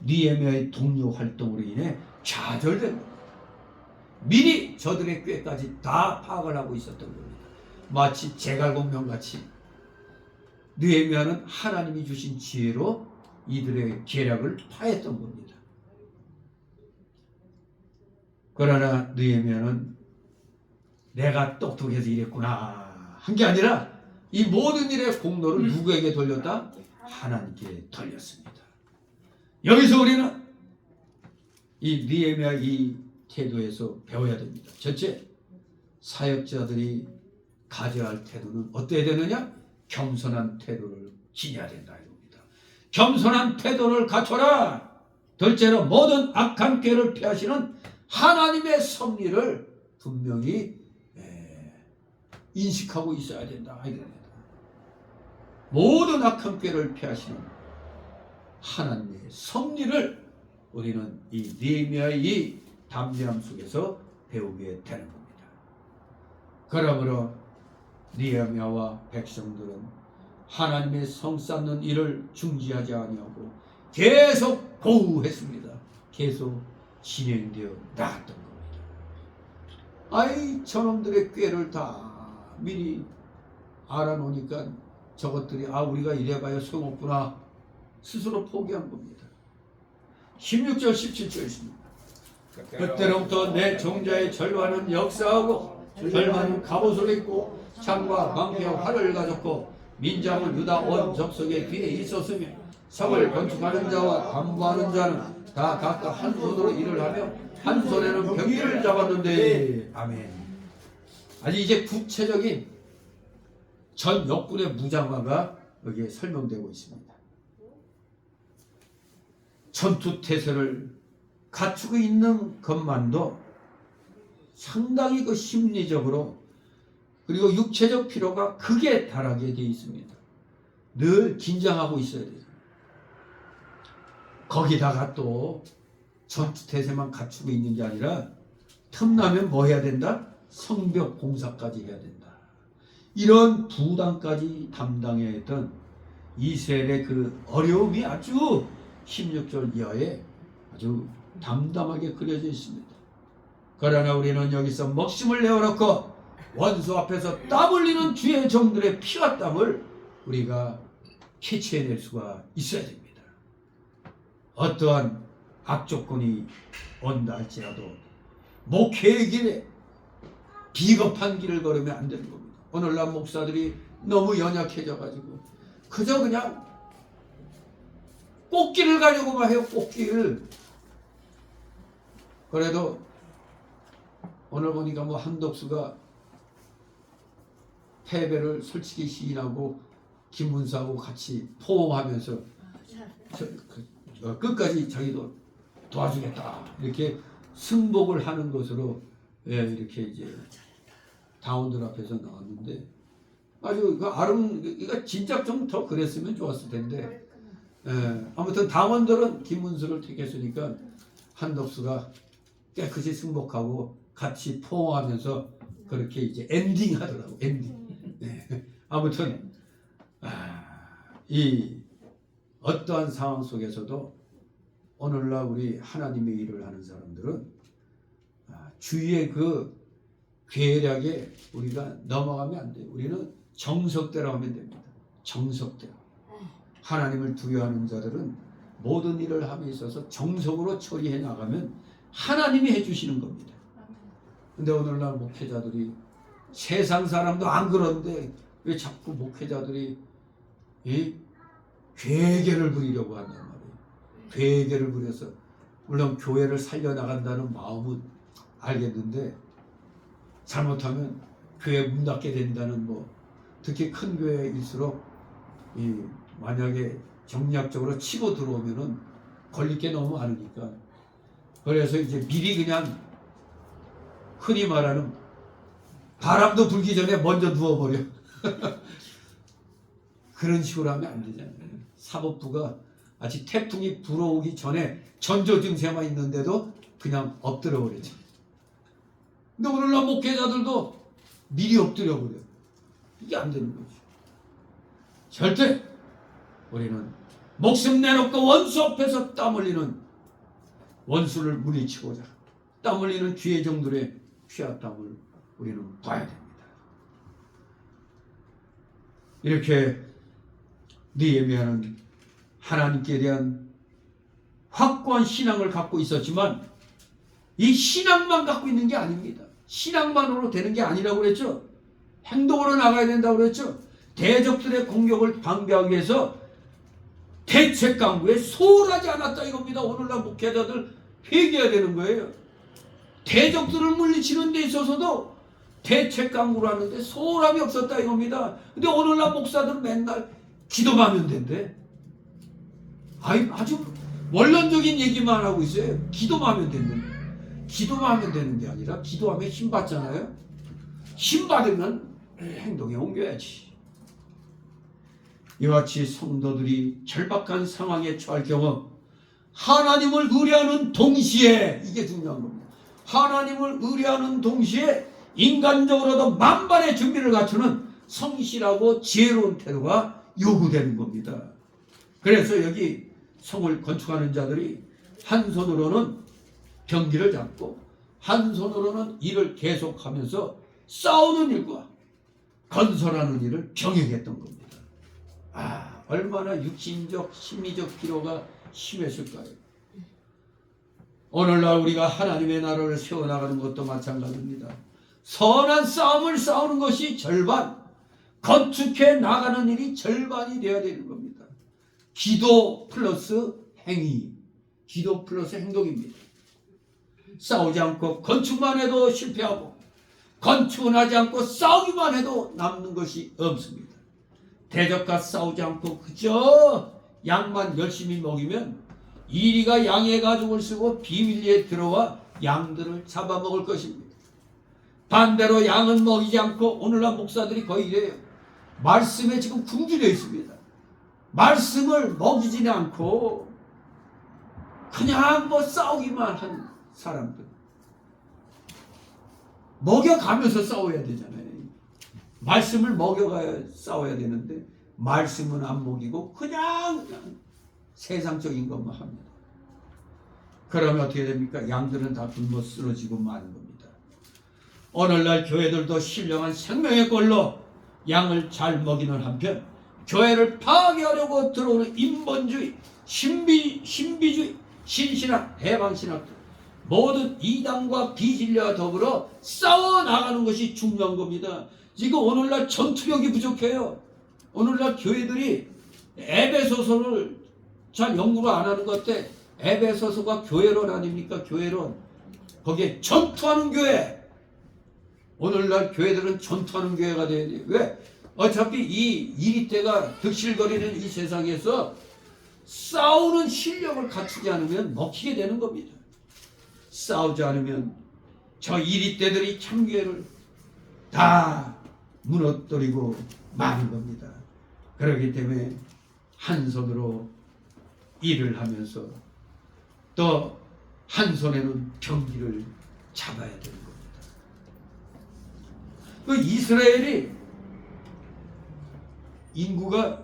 느헤미야의 동료 활동으로 인해 좌절된 겁니다. 미리 저들의 꾀까지 다 파악을 하고 있었던 겁니다. 마치 제갈공명같이 느헤미야는 하나님이 주신 지혜로 이들의 계략을 파했던 겁니다. 그러나 느헤미야는 내가 똑똑해서 이랬구나 한 게 아니라 이 모든 일의 공로를 누구에게 돌렸다? 하나님께 돌렸습니다. 여기서 우리는 이 느헤미야 이 태도에서 배워야 됩니다. 첫째, 사역자들이 가져야 할 태도는 어때야 되느냐? 겸손한 태도를 지녀야 된다 이겁니다. 겸손한 태도를 갖춰라. 둘째로 모든 악한 꾀를 피하시는 하나님의 섭리를 분명히 인식하고 있어야 된다. 모든 악한 꾀를 피하시는 하나님의 섭리를 우리는 이 느헤미야의 이 담대함 속에서 배우게 되는 겁니다. 그러므로 느헤미야와 백성들은 하나님의 성 쌓는 일을 중지하지 아니하고 계속 보호했습니다. 계속 진행되어 나갔던 겁니다. 아이, 저놈들의 꾀를 다 미리 알아놓으니까 저것들이 우리가 이래봐야 소용없구나 스스로 포기한 겁니다. 16절 17절 있습니다. 그때로부터 내 종자의 절반은 역사하고 절반은 갑옷을 입고 창과 방패와 활을 가졌고 민장은 유다 온 족속의 뒤에 있었으며 성을 건축하는 자와 담보하는 자는 다 각각 한 손으로 일을 하며 한 손에는 병기를 잡았는데. 아멘. 아주 이제 구체적인 전 역군의 무장화가 여기에 설명되고 있습니다. 전투태세를 갖추고 있는 것만도 상당히 그 심리적으로 그리고 육체적 피로가 극에 달하게 되어 있습니다. 늘 긴장하고 있어야 돼요. 거기다가 또 전투태세만 갖추고 있는 게 아니라 틈나면 뭐 해야 된다? 성벽 공사까지 해야 된다. 이런 부담까지 담당해야 했던 이스라엘의 그 어려움이 아주 16절 이하에 아주 담담하게 그려져 있습니다. 그러나 우리는 여기서 목숨을 내어놓고 원수 앞에서 땀 흘리는 주의 종들의 피와 땀을 우리가 캐치해낼 수가 있어야 됩니다. 어떠한 악조건이 온다 할지라도 목회의 길에 비겁한 길을 걸으면 안 되는 겁니다. 오늘날 목사들이 너무 연약해져 가지고 그저 그냥 꽃길을 가려고만 해요. 꽃길. 그래도 오늘 보니까 뭐 한덕수가 패배를 솔직히 시인하고 김문수하고 같이 포옹하면서 끝까지 자기도 도와주겠다 이렇게 승복을 하는 것으로 이렇게 이제 당원들 앞에서 나왔는데 아주 이거 진작 좀 더 그랬으면 좋았을 텐데 아무튼 당원들은 김문수를 택했으니까 한덕수가 깨끗이 승복하고 같이 포옹하면서 그렇게 이제 엔딩 하더라고. 엔딩. 아무튼 이 어떠한 상황 속에서도 오늘날 우리 하나님의 일을 하는 사람들은 주위의 그 괴력에 우리가 넘어가면 안 돼요. 우리는 정석대로 하면 됩니다. 정석대로. 하나님을 두려워하는 자들은 모든 일을 함에 있어서 정석으로 처리해 나가면 하나님이 해주시는 겁니다. 근데 오늘날 목회자들이 세상 사람도 안 그런데 왜 자꾸 목회자들이 괴계를 부리려고 한단 말이에요. 괴계를 부려서 물론 교회를 살려나간다는 마음은 알겠는데 잘못하면 교회 문 닫게 된다는 특히 큰 교회일수록 만약에 정략적으로 치고 들어오면은 걸릴 게 너무 많으니까 그래서 이제 미리 그냥 흔히 말하는 바람도 불기 전에 먼저 누워버려. 그런 식으로 하면 안 되잖아요. 사법부가 아직 태풍이 불어오기 전에 전조 증세만 있는데도 그냥 엎드려 버리죠. 근데 오늘날 목회자들도 미리 엎드려 버려요. 이게 안 되는 거죠. 절대 우리는 목숨 내놓고 원수 앞에서 땀 흘리는 원수를 물리치고자 땀 흘리는 주의 종들의 피와 땀을 우리는 봐야 됩니다. 이렇게 느헤미야는 하나님께 대한 확고한 신앙을 갖고 있었지만 이 신앙만 갖고 있는 게 아닙니다. 신앙만으로 되는 게 아니라고 그랬죠. 행동으로 나가야 된다고 그랬죠. 대적들의 공격을 방비하기 위해서 대책 강구에 소홀하지 않았다 이겁니다. 오늘날 목회자들 회개해야 되는 거예요. 대적들을 물리치는 데 있어서도 대책 강구를 하는데 소홀함이 없었다 이겁니다. 근데 오늘날 목사들은 맨날 기도만 하면 된대. 아주 원론적인 얘기만 하고 있어요. 기도만 하면 되는, 기도만 하면 되는 게 아니라 기도하면 힘 받잖아요. 힘 받으면 행동에 옮겨야지. 이와 같이 성도들이 절박한 상황에 처할 경우 하나님을 의뢰하는 동시에, 이게 중요한 겁니다. 하나님을 의뢰하는 동시에 인간적으로도 만반의 준비를 갖추는 성실하고 지혜로운 태도가 요구되는 겁니다. 그래서 여기 성을 건축하는 자들이 한 손으로는 병기를 잡고 한 손으로는 일을 계속하면서 싸우는 일과 건설하는 일을 병행했던 겁니다. 얼마나 육신적, 심리적 피로가 심했을까요? 오늘날 우리가 하나님의 나라를 세워나가는 것도 마찬가지입니다. 선한 싸움을 싸우는 것이 절반, 건축해 나가는 일이 절반이 되어야 되는 겁니다. 기도 플러스 행위, 기도 플러스 행동입니다. 싸우지 않고 건축만 해도 실패하고 건축은 하지 않고 싸우기만 해도 남는 것이 없습니다. 대적과 싸우지 않고 그저 양만 열심히 먹이면 이리가 양의 가죽을 쓰고 비밀리에 들어와 양들을 잡아먹을 것입니다. 반대로 양은 먹이지 않고, 오늘날 목사들이 거의 이래요. 말씀에 지금 굶주려 있습니다. 말씀을 먹이지는 않고 그냥 싸우기만 한 사람들. 먹여가면서 싸워야 되잖아요. 말씀을 먹여가야 싸워야 되는데 말씀은 안 먹이고 그냥 세상적인 것만 합니다. 그러면 어떻게 됩니까? 양들은 다 굶어 쓰러지고 마는 겁니다. 오늘날 교회들도 신령한 생명의 꼴로 양을 잘 먹이는 한편 교회를 파괴하려고 들어오는 인본주의, 신비주의, 신신학, 해방신학 등 모든 이단과 비진리와 더불어 싸워나가는 것이 중요한 겁니다. 지금 오늘날 전투력이 부족해요. 오늘날 교회들이 에베소서를 잘 연구를 안 하는 것 같아. 에베소서가 교회론 아닙니까? 교회론. 거기에 전투하는 교회. 오늘날 교회들은 전투하는 교회가 돼야 돼요. 왜? 어차피 이 이리때가 득실거리는 이 세상에서 싸우는 실력을 갖추지 않으면 먹히게 되는 겁니다. 싸우지 않으면 저 이리때들이 참교회를 다 무너뜨리고 마는 겁니다. 그렇기 때문에 한 손으로 일을 하면서 또 한 손에는 병기를 잡아야 되는 겁니다. 그 이스라엘이 인구가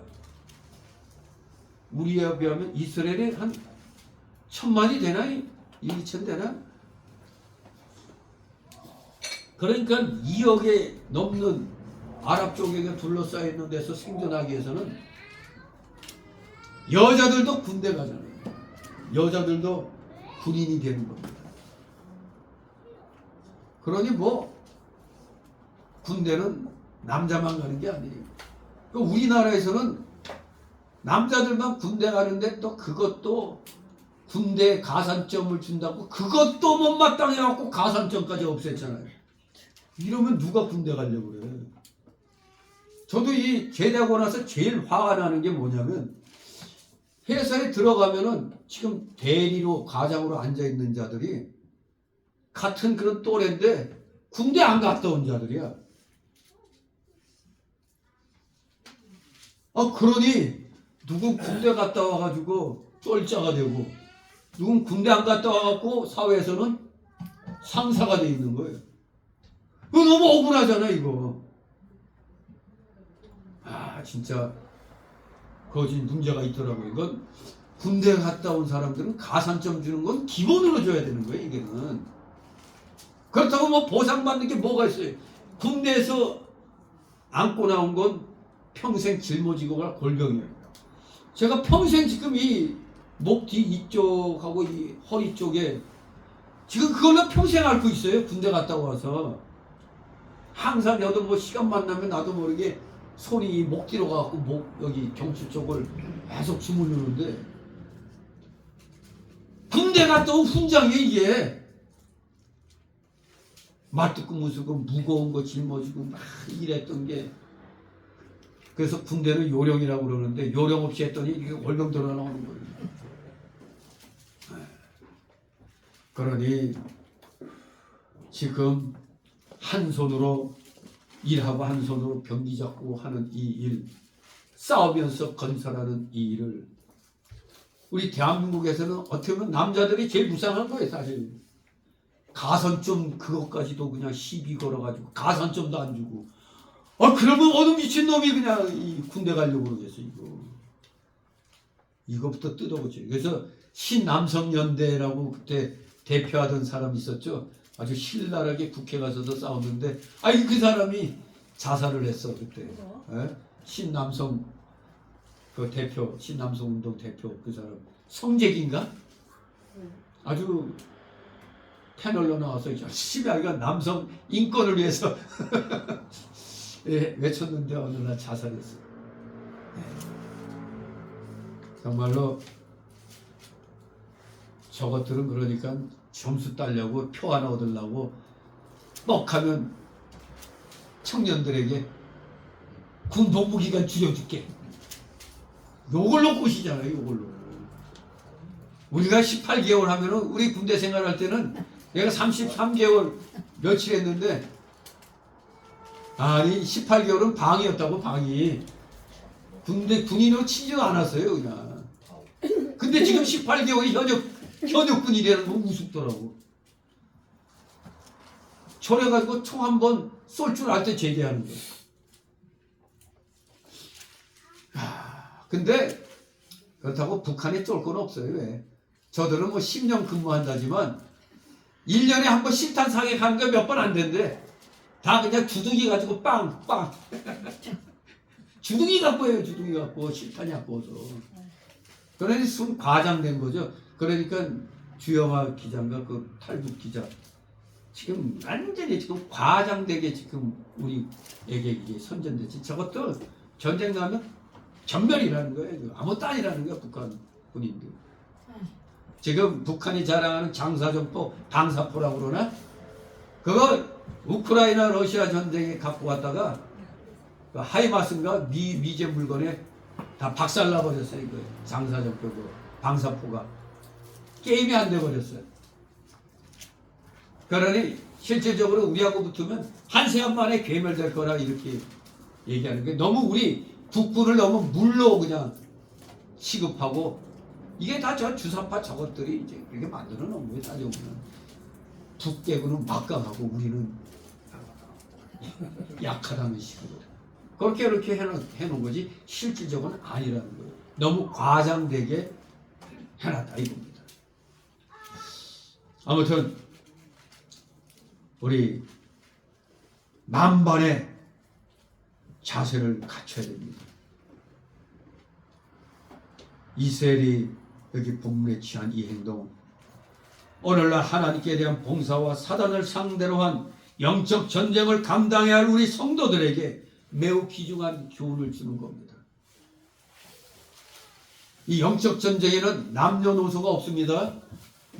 우리에 비하면 이스라엘이 한 1000만이 되나요? 2천 되나? 그러니까 2억에 넘는 아랍 쪽에 둘러싸여 있는 데서 생존하기 위해서는 여자들도 군대 가잖아요. 여자들도 군인이 되는 겁니다. 그러니 군대는 남자만 가는 게 아니에요. 우리나라에서는 남자들만 군대 가는데 또 그것도 군대 가산점을 준다고 그것도 못마땅해갖고 가산점까지 없앴잖아요. 이러면 누가 군대 가려고 그래. 저도 이 제대하고 나서 제일 화가 나는 게 뭐냐면 회사에 들어가면은 지금 대리로 과장으로 앉아있는 자들이 같은 그런 또래인데 군대 안 갔다 온 자들이야. 그러니 누군 군대 갔다 와가지고 쫄자가 되고 누군 군대 안 갔다 와갖고 사회에서는 상사가 돼 있는 거예요. 이거 너무 억울하잖아 이거. 진짜 거기 문제가 있더라고요. 이건 군대 갔다 온 사람들은 가산점 주는 건 기본으로 줘야 되는 거예요. 이게는 그렇다고 보상받는 게 뭐가 있어요. 군대에서 안고 나온 건 평생 짊어지고 갈 골병이에요. 제가 평생 지금 이 목 뒤 이쪽하고 이 허리 쪽에 지금 그걸로 평생 앓고 있어요. 군대 갔다 와서 항상 여도 시간만 나면 나도 모르게 손이 목 뒤로 가갖고 목 여기 경추 쪽을 계속 주물르는데 군대 갔다 온 훈장이에요. 이게 맞듣고 무수고 무거운 거 짊어지고 막 이랬던 게 그래서 군대는 요령이라고 그러는데 요령 없이 했더니 이게 월병 드러 나오는 거예요. 그러니 지금 한 손으로 일하고 한 손으로 병기 잡고 하는 이 일, 싸우면서 건설하는 이 일을 우리 대한민국에서는 어떻게 보면 남자들이 제일 불쌍한 거예요, 사실. 가선점 그것까지도 그냥 시비 걸어가지고 가선점도 안 주고. 그러면 어느 미친놈이 그냥 이 군대 가려고 그러겠어, 이거. 이거부터 뜯어보죠. 그래서 신남성연대라고 그때 대표하던 사람이 있었죠. 아주 신랄하게 국회 가서도 싸웠는데, 그 사람이 자살을 했어, 그때. 예? 신남성 그 대표, 신남성 운동 대표 그 사람. 성재기인가? 아주 패널로 나와서 열심히 하니까 남성 인권을 위해서 예, 외쳤는데 어느 날 자살했어. 예. 정말로 저것들은 그러니까 점수 따려고 표 하나 얻으려고 뻑하면 청년들에게 군 복무기간 줄여줄게. 요걸로 꼬시잖아요. 요걸로. 우리가 18개월 하면은 우리 군대 생활할 때는 내가 33개월 며칠 했는데, 아니 18개월은 방이었다고. 방이 군대 군인으로 치지도 않았어요 그냥. 근데 지금 18개월이 현역군이라는 거 우습더라고. 저래가지고 총 한 번 쏠 줄 알 때 제대하는 거야. 근데 그렇다고 북한에 쫄 건 없어요. 왜? 저들은 뭐 10년 근무한다지만 1년에 한 번 실탄 사격하는 거 몇 번 안 된대. 다 그냥 주둥이 가지고 빵빵 주둥이 갖고 해요. 주둥이 갖고 실탄이 갖고서. 그러니 순 과장된 거죠. 그러니까 주영아 기자인가 그 탈북 기자 지금 완전히 지금 과장되게 지금 우리에게 이게 선전됐지. 저것도 전쟁 나면 전멸이라는 거예요. 아무것도 아니라는 거야, 북한 군인들. 지금 북한이 자랑하는 장사정포, 방사포라고 그러나? 그거 우크라이나 러시아 전쟁에 갖고 갔다가 그 하이마스인가 미제 물건에 다 박살나 버렸어요. 그 장사정포, 그 방사포가. 게임이 안 돼 버렸어요. 그러니 실질적으로 우리하고 붙으면 한시간 만에 괴멸될 거라 이렇게 얘기하는 게, 너무 우리 북부를 너무 물로 그냥 취급하고, 이게 다 저 주사파 저것들이 이제 그렇게 만들어 놓은 거예요. 따져보면 북계군은 막강하고 우리는 약하다는 식으로 그렇게 이렇게 해놓은 거지 실질적으로는 아니라는 거예요. 너무 과장되게 해놨다 이겁니다. 아무튼 우리 만반의 자세를 갖춰야 됩니다. 이스라엘이 여기 본문에 취한 이 행동, 오늘날 하나님께 대한 봉사와 사단을 상대로 한 영적 전쟁을 감당해야 할 우리 성도들에게 매우 귀중한 교훈을 주는 겁니다. 이 영적 전쟁에는 남녀노소가 없습니다.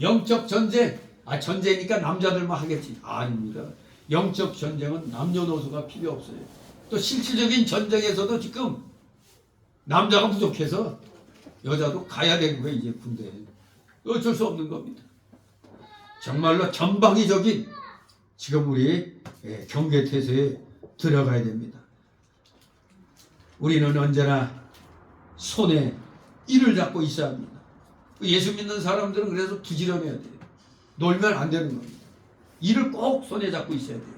영적 전쟁, 전쟁이니까 남자들만 하겠지. 아닙니다. 영적 전쟁은 남녀노소가 필요 없어요. 또 실질적인 전쟁에서도 지금 남자가 부족해서 여자도 가야 되는 거예요. 이제 군대에. 어쩔 수 없는 겁니다. 정말로 전방위적인 지금 우리 경계태세에 들어가야 됩니다. 우리는 언제나 손에 일을 잡고 있어야 합니다. 예수 믿는 사람들은 그래서 부지런해야 돼요. 놀면 안 되는 겁니다. 일을 꼭 손에 잡고 있어야 돼요.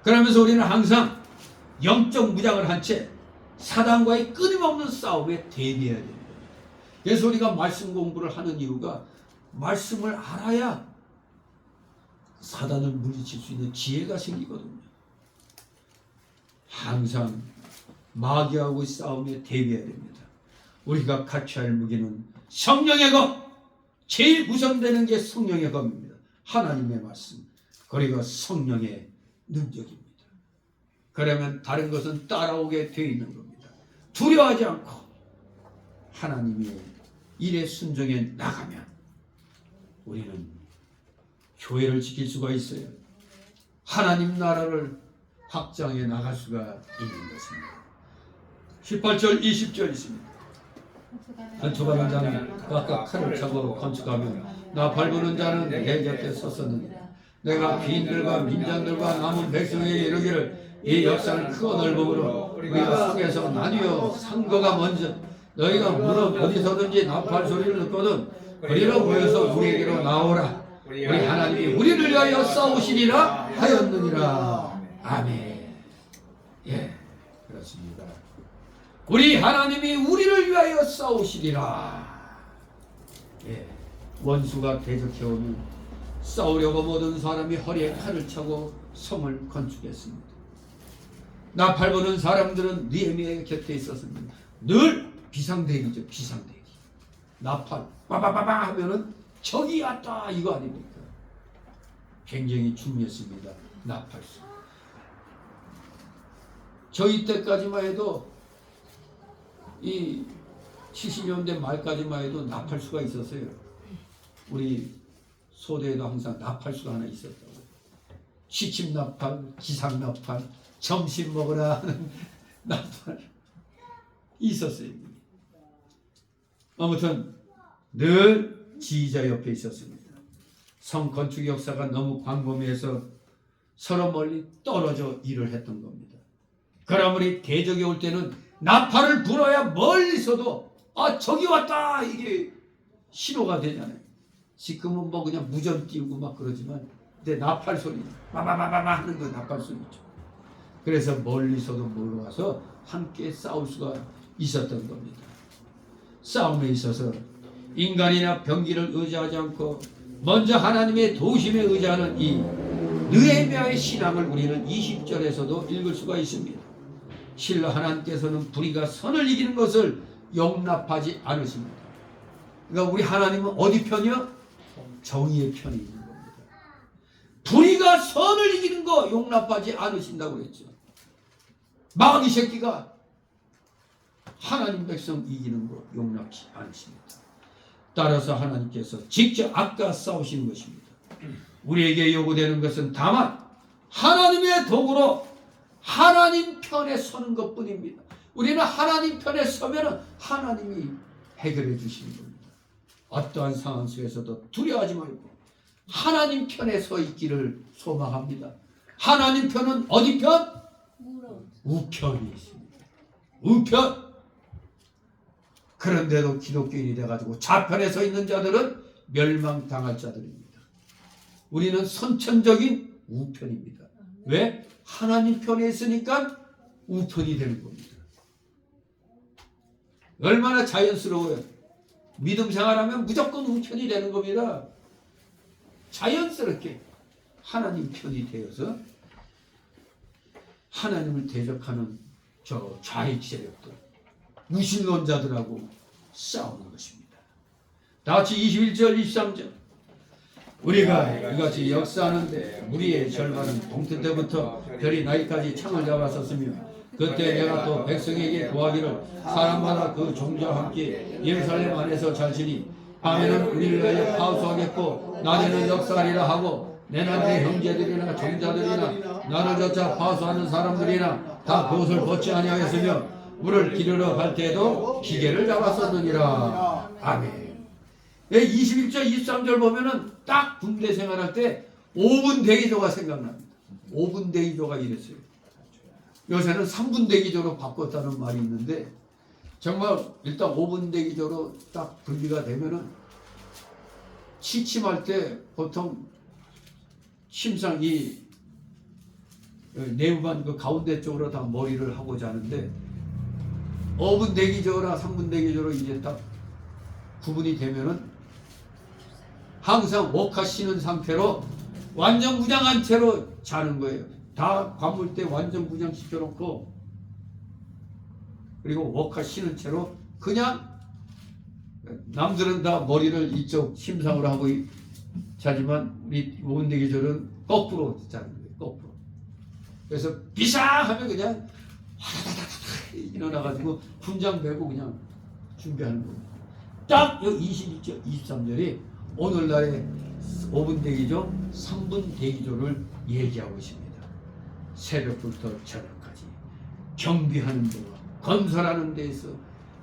그러면서 우리는 항상 영적 무장을 한 채 사단과의 끊임없는 싸움에 대비해야 됩니다. 그래서 우리가 말씀 공부를 하는 이유가 말씀을 알아야 사단을 물리칠 수 있는 지혜가 생기거든요. 항상 마귀하고의 싸움에 대비해야 됩니다. 우리가 갖춰야 할 무기는 성령의 검, 제일 우선되는 게 성령의 검입니다. 하나님의 말씀, 그리고 성령의 능력입니다. 그러면 다른 것은 따라오게 되어 있는 겁니다. 두려워하지 않고 하나님의 일에 순종해 나가면 우리는 교회를 지킬 수가 있어요. 하나님 나라를 확장해 나갈 수가 있는 것입니다. 18절 20절 있습니다. 건축하는 자는 각각 칼을 차고 건축하며 나 밟는 자는 내 곁에 섰었느니라. 내가 귀인들과 민장들과 남은 백성에게 이르기를 이 역사는 크고 넓음으로 우리가 속에서 나뉘어 산 거가 먼저 너희가 무릇 어디서든지 나팔 소리를 듣거든 그리로 모여서 우리에게로 나오라. 우리 하나님이 우리를 위하여 싸우시리라 하였느니라. 아멘. 예, 그렇습니다. 우리 하나님이 우리를 위하여 싸우시리라. 예, 원수가 대적해오면 싸우려고 모든 사람이 허리에 칼을 차고 성을 건축했습니다. 나팔 부는 사람들은 느헤미야의 곁에 있었습니다. 늘 비상대기죠. 비상대기. 나팔 빠바바바 하면은 적이 왔다 이거 아닙니까? 굉장히 중요했습니다. 나팔수. 저희 때까지만 해도 이 70년대 말까지만 해도 나팔수가 있었어요. 우리 소대에도 항상 나팔수가 하나 있었다고. 취침 나팔, 기상 나팔, 점심 먹으라 하는 나팔 있었어요. 아무튼 늘 지휘자 옆에 있었습니다. 성 건축 역사가 너무 광범위해서 서로 멀리 떨어져 일을 했던 겁니다. 그러므로 대적이 올 때는 나팔을 불어야 멀리서도 적이 왔다 이게 신호가 되잖아요. 지금은 뭐 그냥 무전 띄우고 막 그러지만 근데 나팔 소리 마마마마마 하는 거 나팔 소리죠. 그래서 멀리서도 몰려와서 함께 싸울 수가 있었던 겁니다. 싸움에 있어서 인간이나 병기를 의지하지 않고 먼저 하나님의 도심에 의지하는 이 느헤미야의 신앙을 우리는 20절에서도 읽을 수가 있습니다. 실로 하나님께서는 불의가 선을 이기는 것을 용납하지 않으십니다. 그러니까 우리 하나님은 어디 편이요? 정의의 편이 있는 겁니다. 불의가 선을 이기는 거 용납하지 않으신다고 그랬죠. 마귀 새끼가 하나님 백성 이기는 거 용납치 않으십니다. 따라서 하나님께서 직접 아까 싸우시는 것입니다. 우리에게 요구되는 것은 다만 하나님의 도구로 하나님 편에 서는 것뿐입니다. 우리는 하나님 편에 서면 하나님이 해결해 주시는 겁니다. 어떠한 상황 속에서도 두려워하지 말고 하나님 편에 서 있기를 소망합니다. 하나님 편은 어디 편? 우편이 있습니다. 우편. 그런데도 기독교인이 돼가지고 좌편에 서 있는 자들은 멸망당할 자들입니다. 우리는 선천적인 우편입니다. 왜? 하나님 편에 있으니까 우편이 되는 겁니다. 얼마나 자연스러워요. 믿음 생활하면 무조건 우편이 되는 겁니다. 자연스럽게 하나님 편이 되어서 하나님을 대적하는 저 좌익 세력들, 무신론자들하고 싸우는 것입니다. 다같이 21절 23절 우리가 이같이 역사하는데 우리의 절반은 동태 때부터 별이 나이까지 창을 잡았었으며 그때 내가 또 백성에게 구하기를 사람마다 그 종자와 함께 예루살렘 안에서 잘 지니 밤에는 우리를 위하여 파수하겠고 낮에는 역사하리라 하고 내나 내 형제들이나 종자들이나 나를 쫓아 파수하는 사람들이나 다 그것을 벗지 아니하였으며 물을 기르러 갈 때에도 기계를 잡았었느니라. 아멘. 21절 23절 보면은 딱 군대 생활할 때 5분 대기조가 생각납니다. 5분 대기조가 이랬어요. 요새는 3분 대기조로 바꿨다는 말이 있는데 정말 일단 5분 대기조로 딱 분리가 되면은 취침할 때 보통 침상 이 내부반 그 가운데 쪽으로 다 머리를 하고 자는데 5분 대기조나 3분 대기조로 이제 딱 구분이 되면은 항상 워카 쉬는 상태로 완전 무장한 채로 자는 거예요. 다 관물대 완전 무장 시켜놓고 그리고 워카 쉬는 채로 그냥 남들은 다 머리를 이쪽 침상으로 하고 자지만 우리 5분 대기조는 거꾸로 자는 거예요. 거꾸로. 그래서 비상하면 그냥 일어나가지고 분장 메고 그냥 준비하는 겁니다. 딱 22절, 23절이 오늘날의 5분 대기조, 3분 대기조를 얘기하고 있습니다. 새벽부터 저녁까지 경비하는 동안 건설하는 데에서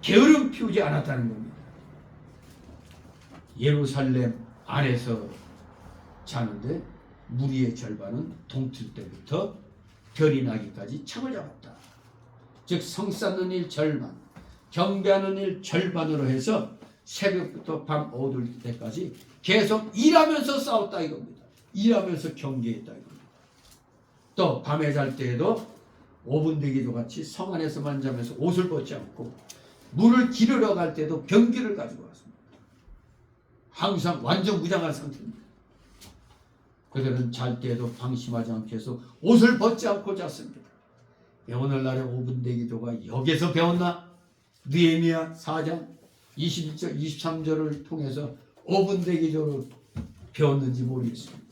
게으름 피우지 않았다는 겁니다. 예루살렘 안에서 자는데 무리의 절반은 동틀 때부터 별이 나기까지 창을 잡았다. 즉 성 쌓는 일 절반, 경배하는 일 절반으로 해서 새벽부터 밤 어두울 때까지 계속 일하면서 싸웠다 이겁니다. 일하면서 경계했다 이겁니다. 또 밤에 잘 때에도 5분 대기도 같이 성 안에서만 자면서 옷을 벗지 않고 물을 기르러 갈 때도 병기를 가지고 왔습니다. 항상 완전 무장한 상태입니다. 그들은 잘 때에도 방심하지 않게 해서 옷을 벗지 않고 잤습니다. 오늘날의 5분 대기도가 여기서 배웠나? 느헤미야 4장 21절 23절을 통해서 5분 대기도를 배웠는지 모르겠습니다.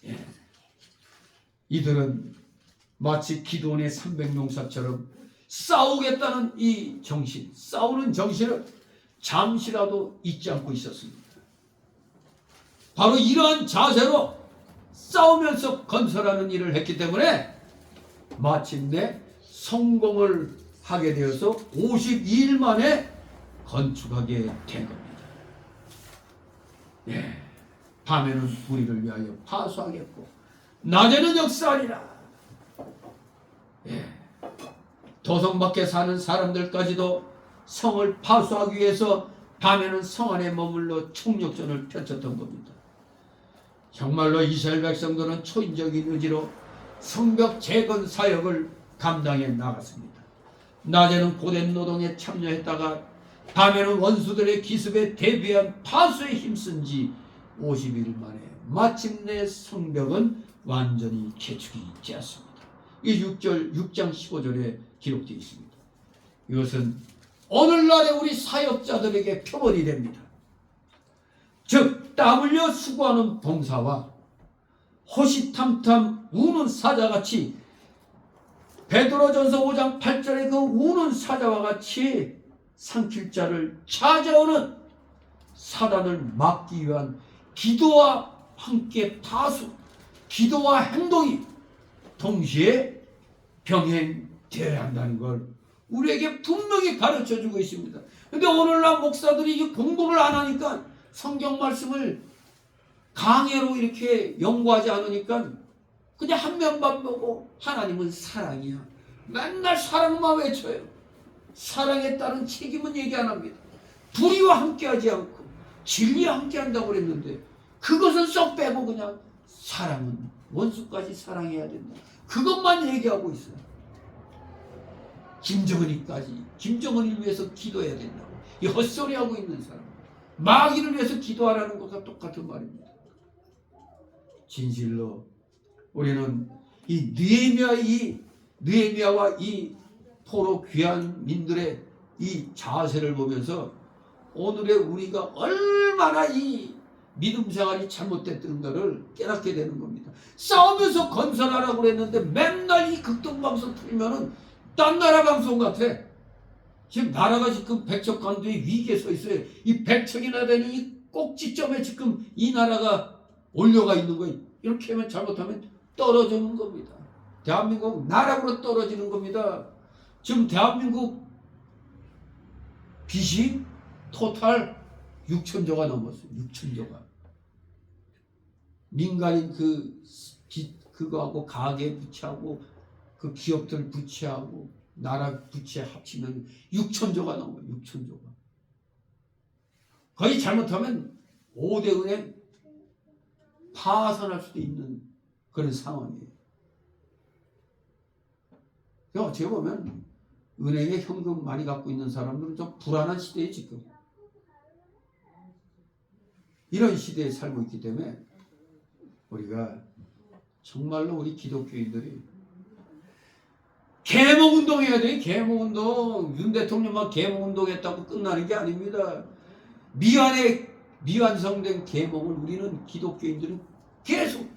예. 이들은 마치 기도원의 300용사처럼 싸우겠다는 이 정신, 싸우는 정신을 잠시라도 잊지 않고 있었습니다. 바로 이러한 자세로 싸우면서 건설하는 일을 했기 때문에 마침내 성공을 하게 되어서 52일 만에 건축하게 된 겁니다. 예. 밤에는 우리를 위하여 파수하겠고 낮에는 역사하리라. 예. 도성 밖에 사는 사람들까지도 성을 파수하기 위해서 밤에는 성 안에 머물러 총력전을 펼쳤던 겁니다. 정말로 이스라엘 백성들은 초인적인 의지로 성벽 재건 사역을 감당해 나갔습니다. 낮에는 고된 노동에 참여했다가 밤에는 원수들의 기습에 대비한 파수에 힘쓴 지 50일 만에 마침내 성벽은 완전히 개축이 되었습니다. 이 6장 15절에 기록되어 있습니다. 이것은 오늘날의 우리 사역자들에게 표본이 됩니다. 즉 땀 흘려 수고하는 봉사와 호시탐탐 우는 사자같이 베드로전서 5장 8절의 그 우는 사자와 같이 삼킬 자를 찾아오는 사단을 막기 위한 기도와 함께 파수, 기도와 행동이 동시에 병행되어야 한다는 걸 우리에게 분명히 가르쳐주고 있습니다. 그런데 오늘날 목사들이 공부를 안 하니까 성경 말씀을 강해로 이렇게 연구하지 않으니까 그냥 한 면만 보고 하나님은 사랑이야. 맨날 사랑만 외쳐요. 사랑에 따른 책임은 얘기 안 합니다. 불의와 함께하지 않고 진리와 함께한다고 그랬는데 그것은 쏙 빼고 그냥 사랑은 원수까지 사랑해야 된다. 그것만 얘기하고 있어요. 김정은을 위해서 기도해야 된다고. 이 헛소리하고 있는 사람. 마귀를 위해서 기도하라는 것과 똑같은 말입니다. 진실로 우리는 이 느헤미야와 이 포로 귀한 민들의 이 자세를 보면서 오늘의 우리가 얼마나 이 믿음 생활이 잘못됐던가를 깨닫게 되는 겁니다. 싸우면서 건설하라고 그랬는데 맨날 이 극동방송 틀면은 딴 나라 방송 같아. 지금 나라가 지금 백척간도의 위기에 서 있어요. 이 백척이나 되는 이 꼭지점에 지금 이 나라가 올려가 있는 거예요. 이렇게 하면 잘못하면 떨어지는 겁니다. 대한민국 나락으로 떨어지는 겁니다. 지금 대한민국 빚이 토탈 6천조가 넘었어요. 6천조가. 민간인 그 빚 그거하고 가계 부채하고 그 기업들 부채하고 나라 부채 합치면 6천조가 넘어요. 6천조가. 거의 잘못하면 5대 은행 파산할 수도 있는 그런 상황이에요. 어떻게 보면 은행에 현금 많이 갖고 있는 사람들은 좀 불안한 시대에 지금 이런 시대에 살고 있기 때문에 우리가 정말로 우리 기독교인들이 계몽운동 해야 돼요. 계몽운동. 윤 대통령만 계몽운동 했다고 끝나는 게 아닙니다. 미완성된 계몽을 우리는 기독교인들은 계속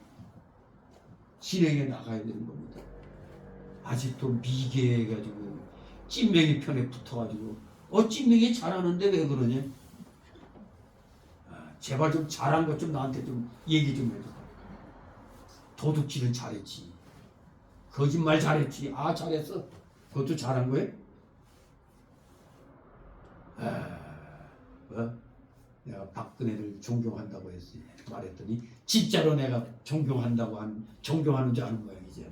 진행해 나가야 되는 겁니다. 아직도 미개해가지고 찐맹이 편에 붙어가지고 찐맹이 잘하는데 왜 그러냐? 제발 좀 잘한 것 좀 나한테 좀 얘기 좀 해줘. 도둑질은 잘했지. 거짓말 잘했지. 잘했어. 그것도 잘한 거예요? 내가 박근혜를 존경한다고 말했더니 진짜로 내가 존경하는 줄 아는 모양이지.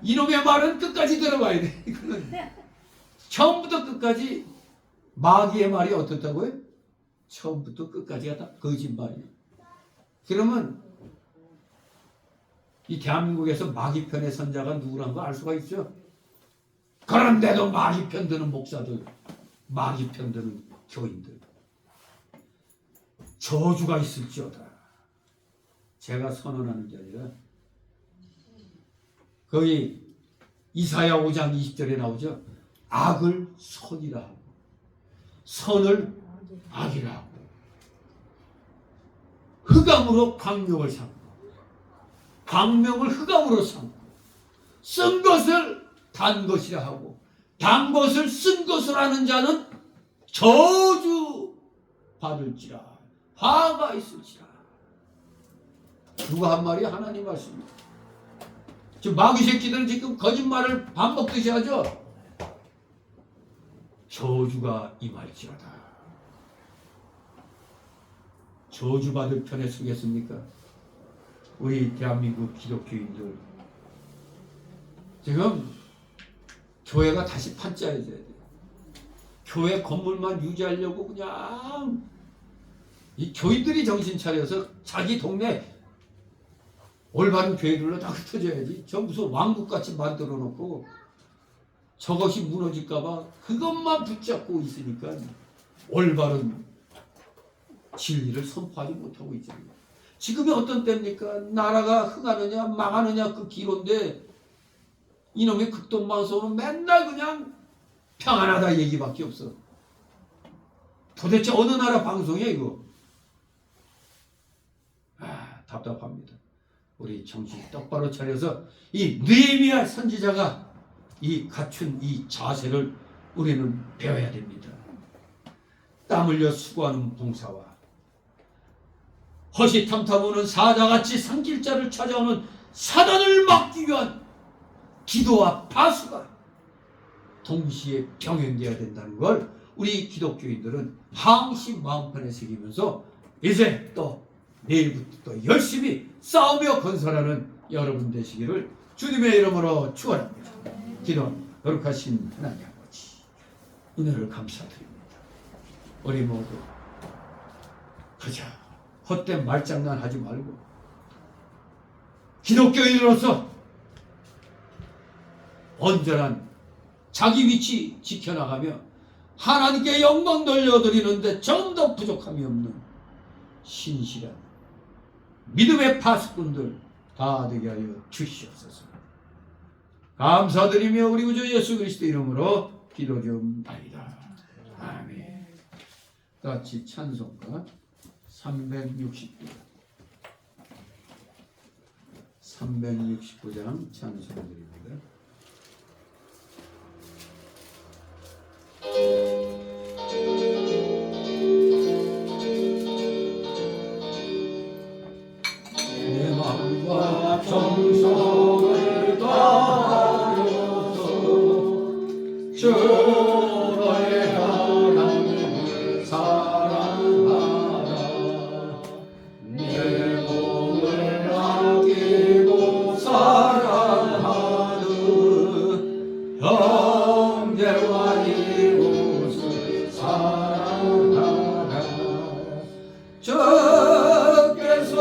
이놈의 말은 끝까지 들어봐야 돼. 이거는 처음부터 끝까지 마귀의 말이 어떻다고요? 처음부터 끝까지가 다 거짓말이에요. 그러면 이 대한민국에서 마귀 편의 선자가 누구란 거 알 수가 있죠. 그런데도 마귀 편드는 목사들, 마귀 편드는 교인들, 저주가 있을지어다. 제가 선언하는 게 아니라 거기 이사야 5장 20절에 나오죠. 악을 선이라 하고 선을 악이라 하고 흑암으로 광명을 삼고 광명을 흑암으로 삼고 쓴 것을 단 것이라 하고 단 것을 쓴 것을 하는 자는 저주 받을지라 화가 있을지라. 누가 한 말이 하나님 말씀입니다. 지금 마귀 새끼들은 지금 거짓말을 반복듯이 하죠. 저주가 임할지어다. 저주받을 편에 서겠습니까? 우리 대한민국 기독교인들 지금 교회가 다시 판짜야 돼요. 교회 건물만 유지하려고 그냥 이 교인들이 정신 차려서 자기 동네 올바른 교회들로 다 흩어져야지. 저 무슨 왕국같이 만들어 놓고 저것이 무너질까봐 그것만 붙잡고 있으니까 올바른 진리를 선포하지 못하고 있잖아요. 지금이 어떤 때입니까? 나라가 흥하느냐 망하느냐 그 기로인데 이놈의 극동방송은 맨날 그냥 평안하다 얘기밖에 없어. 도대체 어느 나라 방송이야 이거? 답답합니다. 우리 정신 똑바로 차려서 이 느헤미야 선지자가 이 갖춘 이 자세를 우리는 배워야 됩니다. 땀 흘려 수고하는 봉사와 허시탐탐 오는 사자같이 산길자를 찾아오는 사단을 막기 위한 기도와 파수가 동시에 병행되어야 된다는 걸 우리 기독교인들은 항시 마음판에 새기면서 이제 또 내일부터 또 열심히 싸우며 건설하는 여러분 되시기를 주님의 이름으로 축원합니다. 기도합니다. 거룩하신 하나님 아버지, 은혜를 감사드립니다. 우리 모두 그저 헛된 말장난 하지 말고 기독교인으로서 온전한 자기 위치 지켜나가며 하나님께 영광 돌려드리는데 좀 더 부족함이 없는 신실한 믿음의 파수꾼들 다 되게 하여 주시옵소서. 감사드리며 우리 구주 예수 그리스도 이름으로 기도 좀 드립니다. 아멘. 같이 찬송가 369장 찬송드립니다. 내 마음과 정성을 다하여서 주 너의 하나님을 사랑하라. 내 몸을 아끼고 사랑하는 형제와 이웃을 사랑하라. 주께서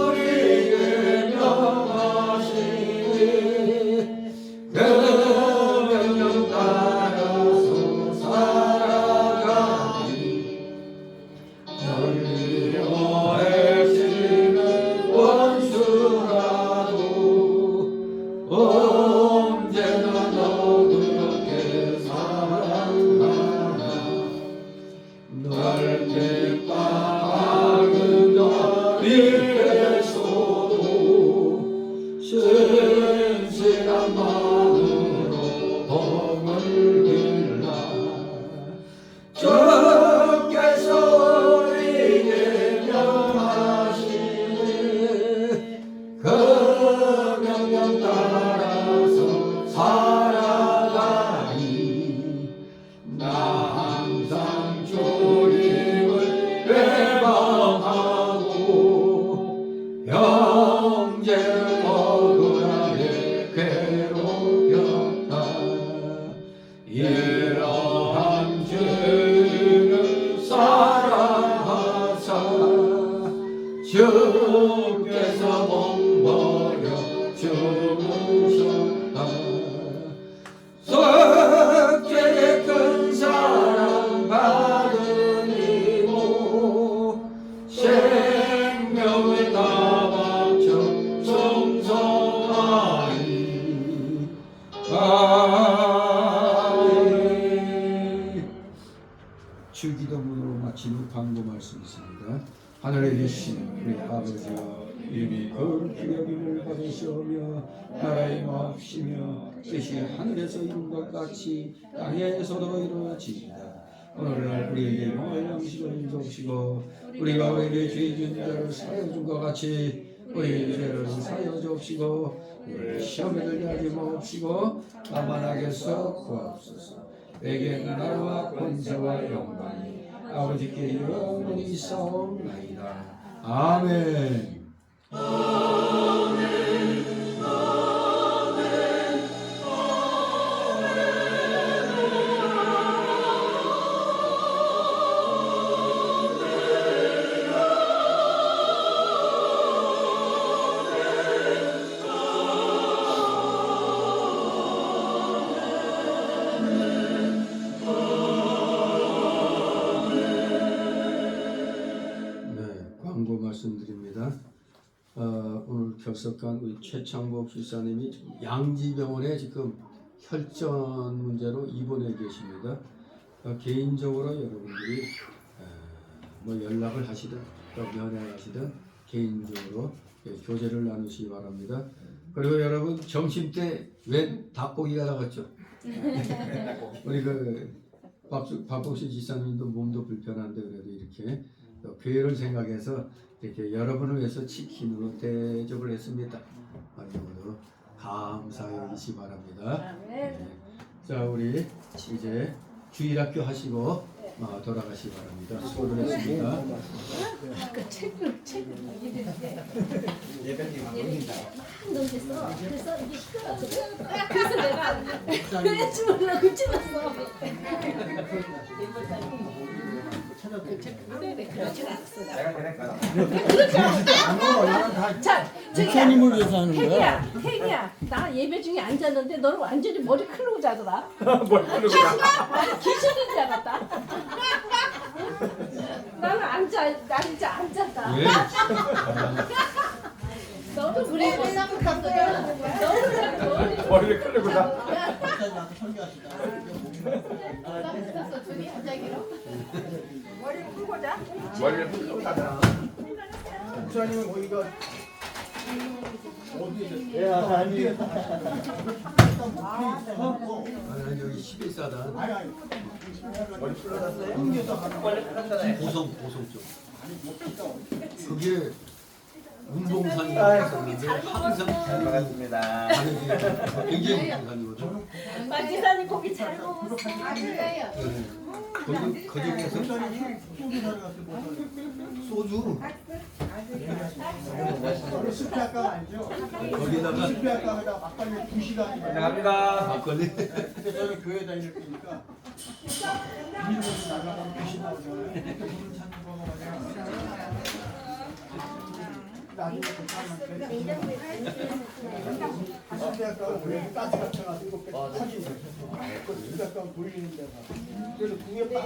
우리에게 명하시니 그 명령 따라 아멘. 주기도문으로 마치는 광고 말씀 있습니다. 하늘에 계신 우리 아버지여, 이름이 거룩히 여김을 받으시오며 나라의 마옵시며 뜻이 하늘에서 이룬 것 같이 땅에서도 이루어지이다. 오늘날 우리에게 영원한 양식을 주옵시고 우리가 우리에게 죄 지은 자를 사하여 준 것 같이 우리의 죄를 사하여 주옵시고 우리를 시험에 들게 하지 마옵시고 다만 악에서 구하옵소서. 내게 나라와 권세와 영광이 아버지께 영원히 있사옵나이다. 아멘. 광고 말씀드립니다. 오늘 결석한 우리 최창복 집사님이 양지병원에 지금 혈전 문제로 입원해 계십니다. 개인적으로 여러분들이 뭐 연락을 하시든 또 면회하시든 개인적으로 교제를 나누시기 바랍니다. 그리고 여러분 점심 때 웬 닭고기가 나갔죠? 우리 박복신 집사님도 몸도 불편한데 그래도 이렇게 교회를 생각해서 이렇게 여러분을 위해서 치킨으로 대접을 했습니다. 모두 감사 여기시 바랍니다. 네. 자, 우리 이제 주일학교 하시고 돌아가시 바랍니다. 수고를 했습니다. 아까 책을 이랬는데 넣었어. 그래서 이게 그래서 내가 그랬지 몰라고 찍었어. 그래 그렇지 않았어. 자, 목사님을 위해서 하는 거야. 태기야, 나 예배 중에 앉았는데 너는 완전히 머리 클고 자더라. 뭘 하는 거야? 귀신인 줄 알았다. 나는 이제 앉았다. 예. 너도 우리 회사부 갔거든. 너도 머리를 끌고 가. 머리 풀고 자. 머리를 끌고 가자. 목사님은 거기가 나는 여기 11사단 머리 풀어놨어요? 고성 쪽. 그게 운봉산이라고 했었는데 항상 반갑습니다. 굉장히 운봉산이거든. 마지사님 고기 잘 먹었어. 거기 중에서 소주 숲에아까 아니죠? 거기다가 숲에아까에다 막걸리 2시간 감사합니다. 막걸리 근데 저는 교회 다닐 때니까 비밀로 나가면 2시 나오잖아요. 그때 물을 찾는 거 먹어야 나중에 괜찮은데 숲에아까 원래 가스 같아가지고 타지 숲에아까 보이는 데가 그래서 그게 빵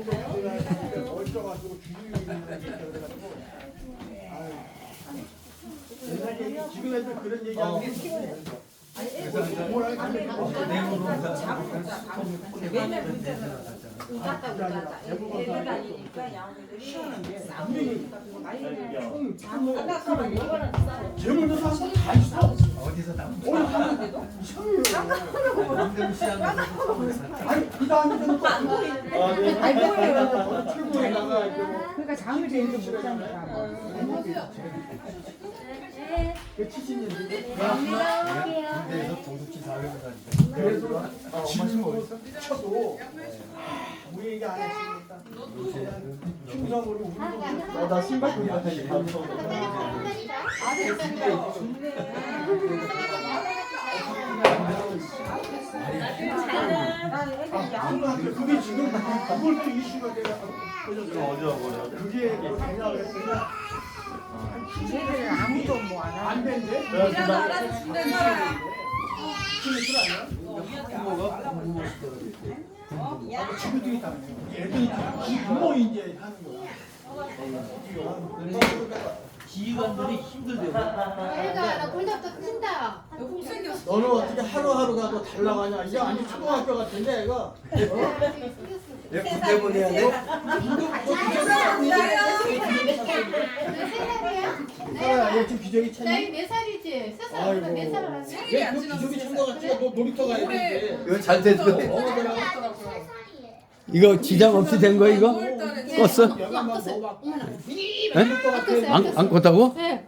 뚫고 얼져가지고 주유를 그래가지고 옛날 얘기 지금 애들 그런 얘기하면 재물도 사실 다 있어. 어디서 나온 거야? 아니 그 다음에는 또 아니 뭐예요? 출구에다가 그러니까 잠을 제일 못 자니까. 그 70년대 군대에서 도둑질 400원 그래서 지금 쳐도 우리 얘기 안 했으니까 충성으로 운동을 나 신발 끈 같아. 그게 지금 그걸 또 이슈가 돼가지고 그게 뭐냐고 했더니 얘들은 아무도 뭐 안 하는. 안 된대. 이라도 알아서 준대 살아. 그게 아니야? 지금도 있다며. 애들이 부모 이제 하는 거야. 지휘관들이 힘들대요. 애가 나 골다부터 뛴다. 너는 어떻게 하루하루가 더 잘 나가냐? 이게 아니 초등학교 같은데 이거. 왜 군대 보내야 돼? 하나야, 얘 지금 기저귀 찼니? 나이 4살이지? 3살 아이고. 몇 살 알았어? 얘그 기저귀 찬거 같지? 너 놀이터 가야 돼. 이거 잘 됐어. 이거 지장 없이 된 거야 이거? 껐어? 여기 한번 넣어봐. 안 껐다고? 네.